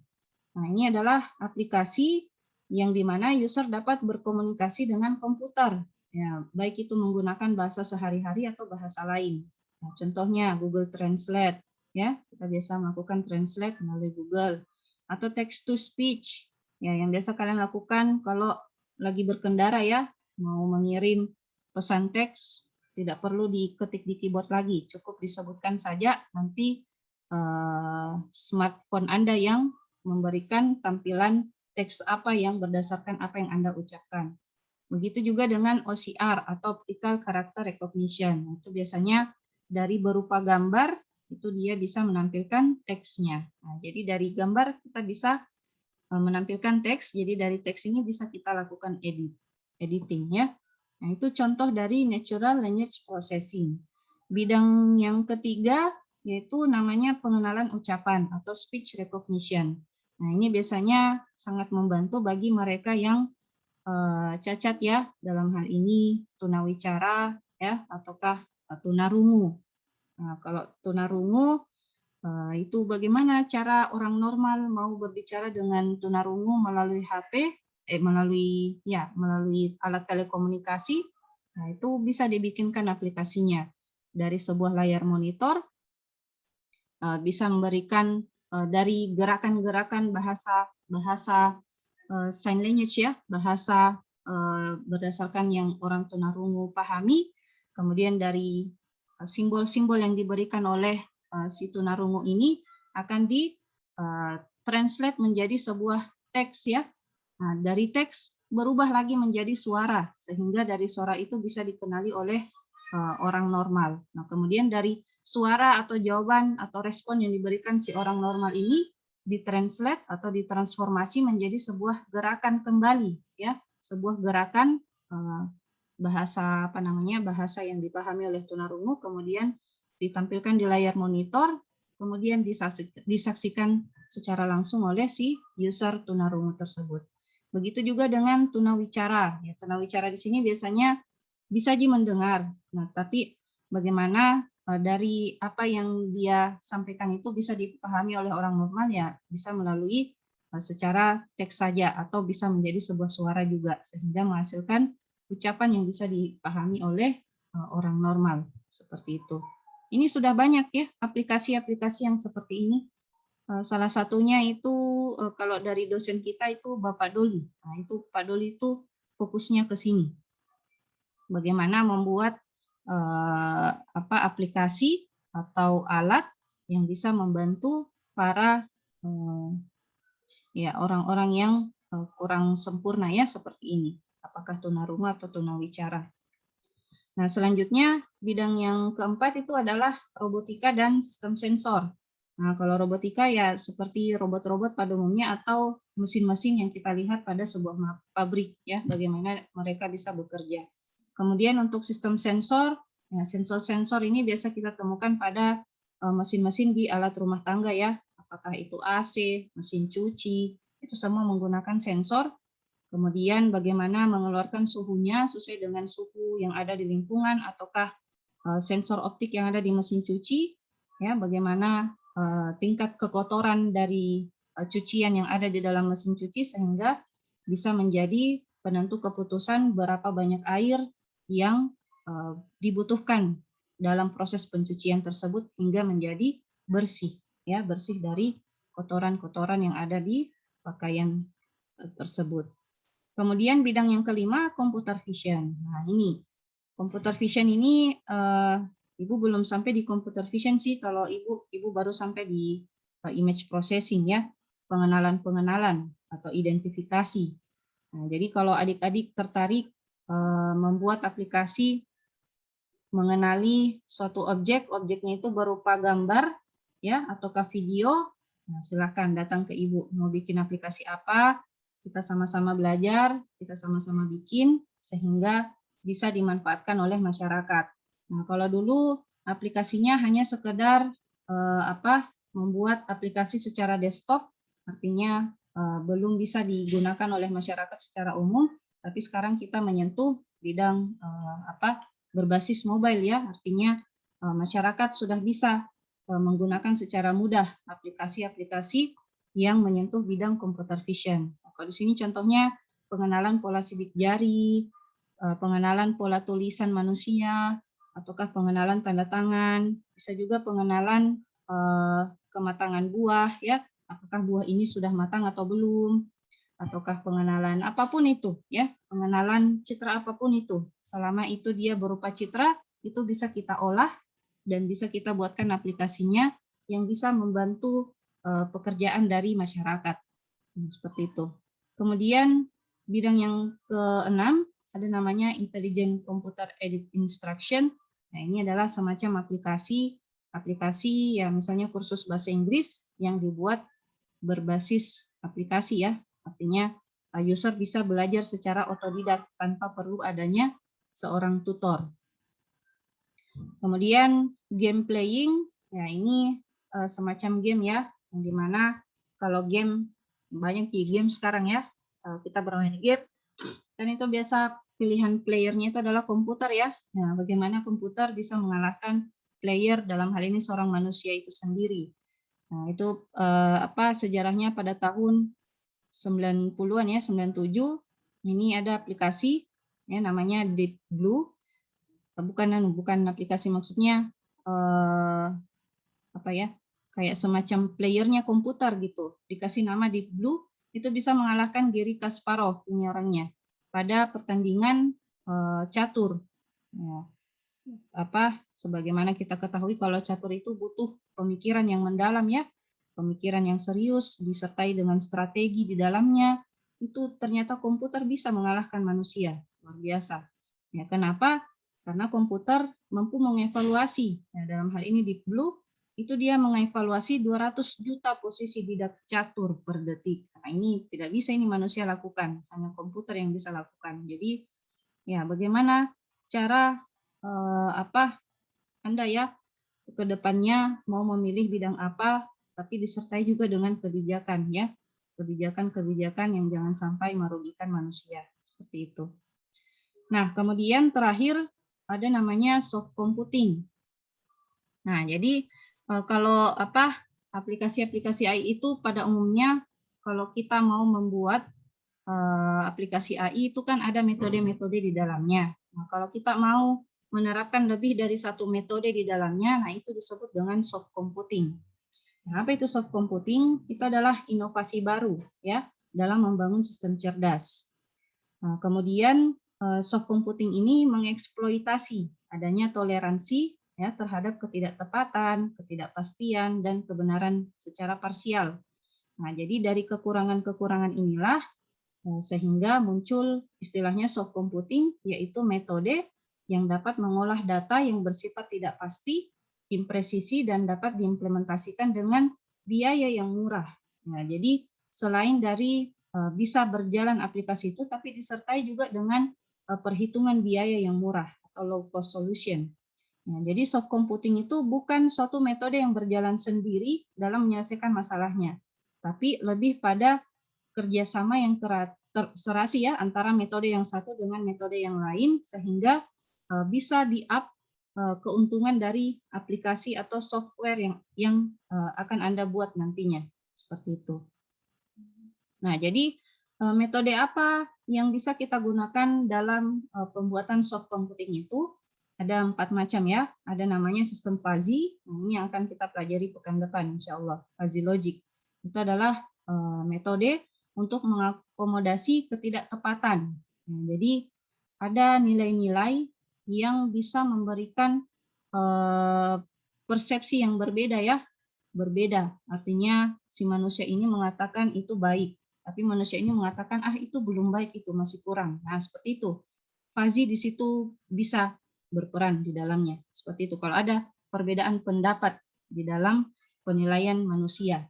Nah, ini adalah aplikasi yang dimana user dapat berkomunikasi dengan komputer, ya, baik itu menggunakan bahasa sehari-hari atau bahasa lain. Nah, contohnya Google Translate, ya, kita biasa melakukan translate melalui Google, atau text to speech, ya, yang biasa kalian lakukan kalau lagi berkendara ya, mau mengirim pesan teks, tidak perlu diketik di keyboard lagi, cukup disebutkan saja, nanti smartphone Anda yang memberikan tampilan teks apa yang berdasarkan apa yang Anda ucapkan. Begitu juga dengan OCR atau Optical Character Recognition, itu biasanya dari berupa gambar, itu dia bisa menampilkan teksnya. Nah, jadi dari gambar kita bisa menampilkan teks, jadi dari teks ini bisa kita lakukan editing ya. Nah, itu contoh dari Natural Language Processing. Bidang yang ketiga yaitu namanya pengenalan ucapan atau speech recognition. Nah, ini biasanya sangat membantu bagi mereka yang cacat ya, dalam hal ini tunawicara ya, ataukah tunarungu. Nah, kalau tunarungu itu bagaimana cara orang normal mau berbicara dengan tunarungu melalui HP, melalui alat telekomunikasi. Nah, itu bisa dibikinkan aplikasinya dari sebuah layar monitor, bisa memberikan dari gerakan-gerakan bahasa sign language ya, bahasa berdasarkan yang orang tunarungu pahami, kemudian dari simbol-simbol yang diberikan oleh si tunarungu ini akan di-translate menjadi sebuah teks ya. Nah, dari teks berubah lagi menjadi suara, sehingga dari suara itu bisa dikenali oleh orang normal. Nah, kemudian dari suara atau jawaban atau respon yang diberikan si orang normal ini ditranslate atau ditransformasi menjadi sebuah gerakan kembali, ya, sebuah gerakan bahasa bahasa yang dipahami oleh tunarungu, kemudian ditampilkan di layar monitor, kemudian disaksikan secara langsung oleh si user tunarungu tersebut. Begitu juga dengan tunawicara. Ya, tunawicara di sini biasanya bisa mendengar. Nah, tapi bagaimana dari apa yang dia sampaikan itu bisa dipahami oleh orang normal, ya bisa melalui secara teks saja atau bisa menjadi sebuah suara juga, sehingga menghasilkan ucapan yang bisa dipahami oleh orang normal seperti itu. Ini sudah banyak ya aplikasi-aplikasi yang seperti ini. Salah satunya itu kalau dari dosen kita itu Bapak Doli. Nah, itu Pak Doli itu fokusnya ke sini. Bagaimana membuat aplikasi atau alat yang bisa membantu para ya orang-orang yang kurang sempurna ya seperti ini. Apakah tunarungu atau tunawicara. Nah, selanjutnya bidang yang keempat itu adalah robotika dan sistem sensor. Nah, kalau robotika ya seperti robot-robot pada umumnya atau mesin-mesin yang kita lihat pada sebuah pabrik ya, bagaimana mereka bisa bekerja. Kemudian untuk sistem sensor, ya sensor-sensor ini biasa kita temukan pada mesin-mesin di alat rumah tangga ya, apakah itu AC, mesin cuci, itu semua menggunakan sensor. Kemudian bagaimana mengeluarkan suhunya sesuai dengan suhu yang ada di lingkungan, ataukah sensor optik yang ada di mesin cuci, ya bagaimana tingkat kekotoran dari cucian yang ada di dalam mesin cuci sehingga bisa menjadi penentu keputusan berapa banyak air yang dibutuhkan dalam proses pencucian tersebut hingga menjadi bersih, ya bersih dari kotoran-kotoran yang ada di pakaian tersebut. Kemudian bidang yang kelima, computer vision. Nah, ini computer vision ini Ibu belum sampai di computer vision sih, kalau Ibu baru sampai di image processing ya, pengenalan atau identifikasi. Nah, jadi kalau adik-adik tertarik membuat aplikasi mengenali suatu objeknya itu berupa gambar ya ataukah video, nah, silahkan datang ke Ibu. Mau bikin aplikasi apa? Kita sama-sama belajar, kita sama-sama bikin sehingga bisa dimanfaatkan oleh masyarakat. Nah, kalau dulu aplikasinya hanya sekedar membuat aplikasi secara desktop, artinya belum bisa digunakan oleh masyarakat secara umum, tapi sekarang kita menyentuh bidang berbasis mobile ya, artinya masyarakat sudah bisa menggunakan secara mudah aplikasi-aplikasi yang menyentuh bidang computer vision. Kalau di sini contohnya pengenalan pola sidik jari, pengenalan pola tulisan manusia, ataukah pengenalan tanda tangan, bisa juga pengenalan kematangan buah ya, apakah buah ini sudah matang atau belum, ataukah pengenalan apapun itu ya, pengenalan citra apapun itu, selama itu dia berupa citra, itu bisa kita olah dan bisa kita buatkan aplikasinya yang bisa membantu pekerjaan dari masyarakat. Seperti itu. Kemudian bidang yang keenam ada namanya Intelligent Computer Aided Instruction. Nah, ini adalah semacam aplikasi ya, misalnya kursus bahasa Inggris yang dibuat berbasis aplikasi ya. Artinya user bisa belajar secara otodidak tanpa perlu adanya seorang tutor. Kemudian game playing, ya ini semacam game ya, yang dimana kalau game banyak game sekarang ya, kita bermain game dan itu biasa pilihan playernya itu adalah komputer ya. Nah, bagaimana komputer bisa mengalahkan player, dalam hal ini seorang manusia itu sendiri. Nah, itu sejarahnya pada tahun 90-an ya, 97 ini ada aplikasi ya namanya Deep Blue. Bukan aplikasi, maksudnya kayak semacam playernya komputer gitu, dikasih nama Deep Blue, itu bisa mengalahkan Garry Kasparov ini orangnya pada pertandingan catur ya. Sebagaimana kita ketahui kalau catur itu butuh pemikiran yang mendalam ya, pemikiran yang serius disertai dengan strategi di dalamnya, itu ternyata komputer bisa mengalahkan manusia, luar biasa ya. Kenapa? Karena komputer mampu mengevaluasi. Nah, dalam hal ini Deep Blue itu dia mengevaluasi 200 juta posisi bidak catur per detik. Nah, ini tidak bisa ini manusia lakukan, hanya komputer yang bisa lakukan. Jadi ya bagaimana cara Anda ya ke depannya mau memilih bidang apa, tapi disertai juga dengan kebijakan ya. Kebijakan-kebijakan yang jangan sampai merugikan manusia. Seperti itu. Nah, kemudian terakhir ada namanya soft computing. Nah, jadi kalau aplikasi-aplikasi AI itu pada umumnya kalau kita mau membuat aplikasi AI itu kan ada metode-metode di dalamnya. Nah, kalau kita mau menerapkan lebih dari satu metode di dalamnya, nah itu disebut dengan soft computing. Nah, apa itu soft computing? Itu adalah inovasi baru ya dalam membangun sistem cerdas. Nah, kemudian soft computing ini mengeksploitasi adanya toleransi ya terhadap ketidaktepatan, ketidakpastian, dan kebenaran secara parsial. Nah, jadi dari kekurangan-kekurangan inilah sehingga muncul istilahnya soft computing, yaitu metode yang dapat mengolah data yang bersifat tidak pasti, impresisi, dan dapat diimplementasikan dengan biaya yang murah. Nah, jadi selain dari bisa berjalan aplikasi itu, tapi disertai juga dengan perhitungan biaya yang murah atau low cost solution. Nah, jadi soft computing itu bukan suatu metode yang berjalan sendiri dalam menyelesaikan masalahnya, tapi lebih pada kerjasama yang terserasi ya antara metode yang satu dengan metode yang lain sehingga bisa di-up keuntungan dari aplikasi atau software yang akan Anda buat nantinya seperti itu. Nah, jadi metode apa yang bisa kita gunakan dalam pembuatan soft computing itu? Ada 4 macam ya. Ada namanya sistem fuzzy. Nah, ini yang akan kita pelajari pekan depan insya Allah. Fuzzy logic. Itu adalah metode untuk mengakomodasi ketidaktepatan. Nah, jadi ada nilai-nilai yang bisa memberikan persepsi yang berbeda ya. Berbeda. Artinya si manusia ini mengatakan itu baik. Tapi manusia ini mengatakan, itu belum baik, itu masih kurang. Nah, seperti itu. Fuzzy di situ bisa berperan di dalamnya. Seperti itu. Kalau ada perbedaan pendapat di dalam penilaian manusia,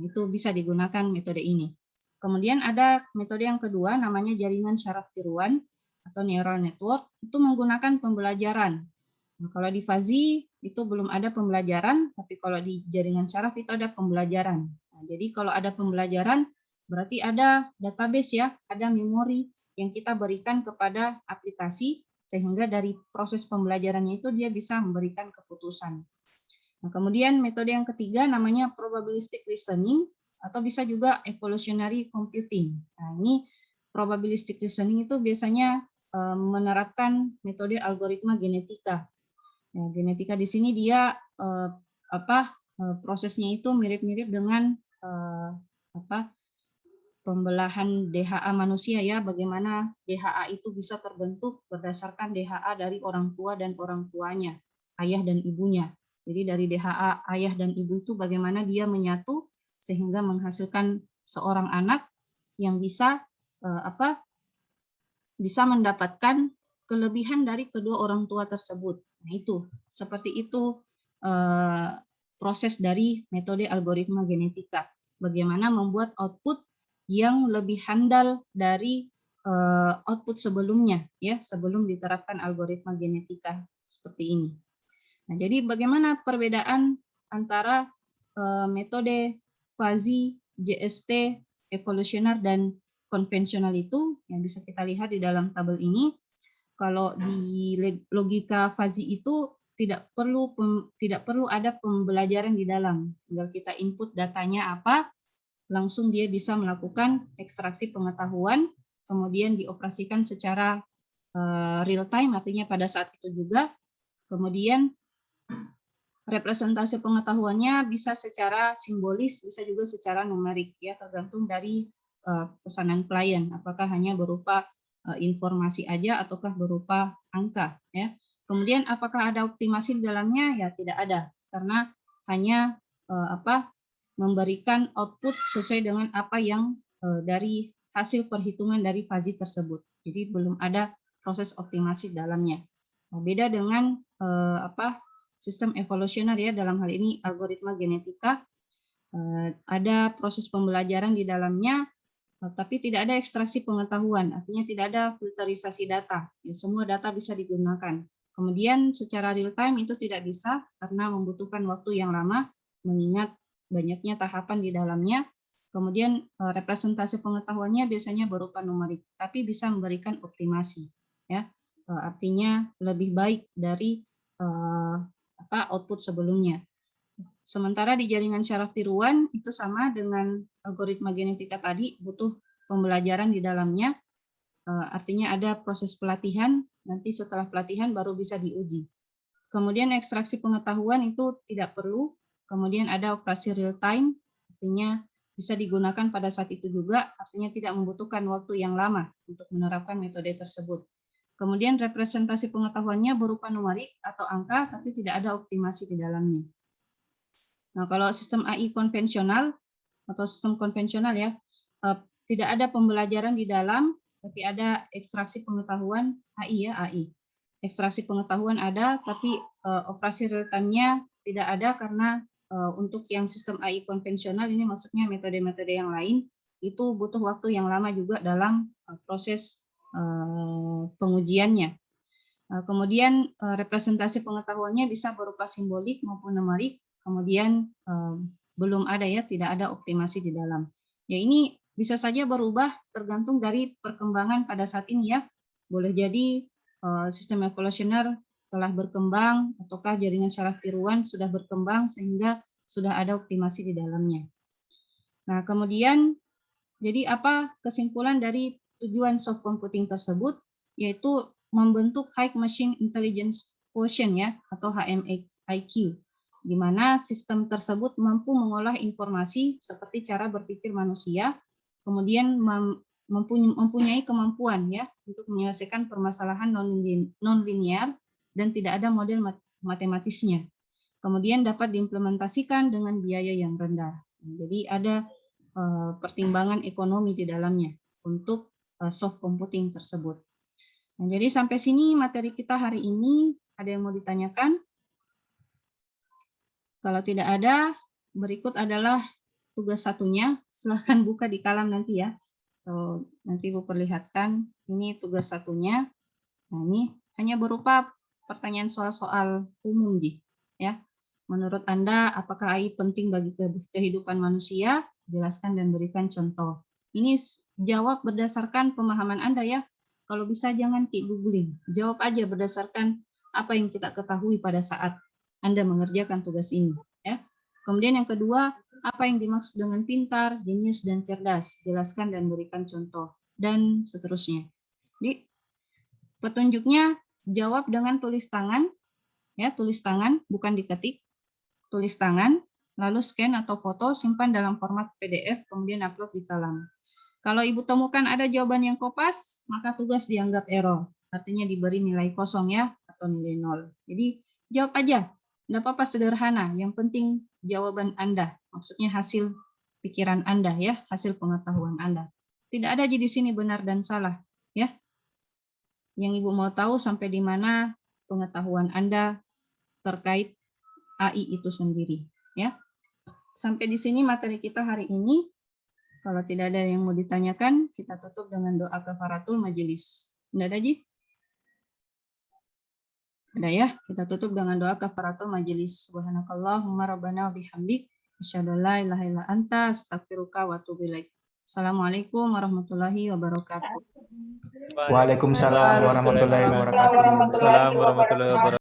itu bisa digunakan metode ini. Kemudian ada metode yang kedua, namanya jaringan syaraf tiruan atau neural network. Itu menggunakan pembelajaran. Nah, kalau di fuzzy itu belum ada pembelajaran, tapi kalau di jaringan syaraf itu ada pembelajaran. Nah, jadi kalau ada pembelajaran, berarti ada database ya, ada memori yang kita berikan kepada aplikasi sehingga dari proses pembelajarannya itu dia bisa memberikan keputusan. Nah, kemudian metode yang ketiga namanya probabilistic reasoning atau bisa juga evolutionary computing. Nah, ini probabilistic reasoning itu biasanya menerapkan metode algoritma genetika. Nah, genetika di sini dia prosesnya itu mirip-mirip dengan pembelahan DHA manusia ya, bagaimana DHA itu bisa terbentuk berdasarkan DHA dari orang tua dan orang tuanya, ayah dan ibunya. Jadi dari DHA ayah dan ibu itu bagaimana dia menyatu sehingga menghasilkan seorang anak yang bisa bisa mendapatkan kelebihan dari kedua orang tua tersebut. Nah, itu seperti itu proses dari metode algoritma genetika. Bagaimana membuat output yang lebih handal dari output sebelumnya ya, sebelum diterapkan algoritma genetika seperti ini. Nah, jadi bagaimana perbedaan antara metode fuzzy, JST, evolusioner dan konvensional itu yang bisa kita lihat di dalam tabel ini. Kalau di logika fuzzy itu tidak perlu ada pembelajaran di dalam. Tinggal kita input datanya apa, langsung dia bisa melakukan ekstraksi pengetahuan, kemudian dioperasikan secara real time, artinya pada saat itu juga. Kemudian representasi pengetahuannya bisa secara simbolis, bisa juga secara numerik, ya tergantung dari pesanan klien, apakah hanya berupa informasi aja ataukah berupa angka, ya. Kemudian apakah ada optimasi di dalamnya? Ya tidak ada, karena hanya memberikan output sesuai dengan apa yang dari hasil perhitungan dari fuzzy tersebut. Jadi belum ada proses optimasi dalamnya. Beda dengan sistem evolusioner ya, dalam hal ini algoritma genetika. Ada proses pembelajaran di dalamnya, tapi tidak ada ekstraksi pengetahuan, artinya tidak ada filterisasi data. Ya, semua data bisa digunakan. Kemudian secara real time itu tidak bisa karena membutuhkan waktu yang lama, mengingat banyaknya tahapan di dalamnya. Kemudian representasi pengetahuannya biasanya berupa numerik, tapi bisa memberikan optimasi. Ya, artinya lebih baik dari output sebelumnya. Sementara di jaringan syaraf tiruan itu sama dengan algoritma genetika tadi, butuh pembelajaran di dalamnya, artinya ada proses pelatihan, nanti setelah pelatihan baru bisa diuji. Kemudian ekstraksi pengetahuan itu tidak perlu, kemudian ada operasi real time, artinya bisa digunakan pada saat itu juga, artinya tidak membutuhkan waktu yang lama untuk menerapkan metode tersebut. Kemudian representasi pengetahuannya berupa numerik atau angka, tapi tidak ada optimasi di dalamnya. Nah, kalau sistem AI konvensional atau sistem konvensional ya, tidak ada pembelajaran di dalam, tapi ada ekstraksi pengetahuan AI ya, AI. Ekstraksi pengetahuan ada, tapi operasi real time-nya tidak ada karena untuk yang sistem AI konvensional ini maksudnya metode-metode yang lain itu butuh waktu yang lama juga dalam proses pengujiannya. Kemudian representasi pengetahuannya bisa berupa simbolik maupun numerik. Kemudian belum ada ya, tidak ada optimasi di dalam. Ya ini bisa saja berubah tergantung dari perkembangan pada saat ini ya. Boleh jadi sistem evolusioner telah berkembang ataukah jaringan syaraf tiruan sudah berkembang sehingga sudah ada optimasi di dalamnya. Nah, kemudian jadi apa kesimpulan dari tujuan soft computing tersebut? Yaitu membentuk High Machine Intelligence Quotient ya, atau HMIQ, di mana sistem tersebut mampu mengolah informasi seperti cara berpikir manusia, kemudian mempunyai kemampuan ya untuk menyelesaikan permasalahan non-linear dan tidak ada model matematisnya. Kemudian dapat diimplementasikan dengan biaya yang rendah. Jadi ada pertimbangan ekonomi di dalamnya untuk soft computing tersebut. Nah, jadi sampai sini materi kita hari ini. Ada yang mau ditanyakan? Kalau tidak ada, berikut adalah tugas satunya. Silahkan buka di kalam nanti ya. Nanti Ibu perlihatkan. Ini tugas satunya. Nah, ini hanya berupa pertanyaan soal-soal umum, ya. Menurut Anda, apakah AI penting bagi kehidupan manusia? Jelaskan dan berikan contoh. Ini jawab berdasarkan pemahaman Anda ya. Kalau bisa jangan keep googling. Jawab aja berdasarkan apa yang kita ketahui pada saat Anda mengerjakan tugas ini. Ya. Kemudian yang kedua, apa yang dimaksud dengan pintar, jenius, dan cerdas? Jelaskan dan berikan contoh. Dan seterusnya. Jadi, petunjuknya jawab dengan tulis tangan. Ya, tulis tangan, bukan diketik. Tulis tangan, lalu scan atau foto, simpan dalam format PDF, kemudian upload di kalam. Kalau Ibu temukan ada jawaban yang kopas, maka tugas dianggap error. Artinya diberi nilai kosong ya, atau nilai 0. Jadi jawab aja, tidak apa-apa sederhana. Yang penting jawaban Anda, maksudnya hasil pikiran Anda ya, hasil pengetahuan Anda. Tidak ada di sini benar dan salah ya. Yang Ibu mau tahu sampai di mana pengetahuan Anda terkait AI itu sendiri ya. Sampai di sini materi kita hari ini. Kalau tidak ada yang mau ditanyakan, kita tutup dengan doa kafaratul majelis. Tidak ada, Ji? Ada ya? Kita tutup dengan doa kafaratul majelis. Subhanakallahumma rabbana wa bihamdik, asyhadu an la ilaha illa anta, astaghfiruka wa atubu ilaik. Assalamualaikum warahmatullahi wabarakatuh. Waalaikumsalam warahmatullahi wabarakatuh. Waalaikumsalam warahmatullahi wabarakatuh.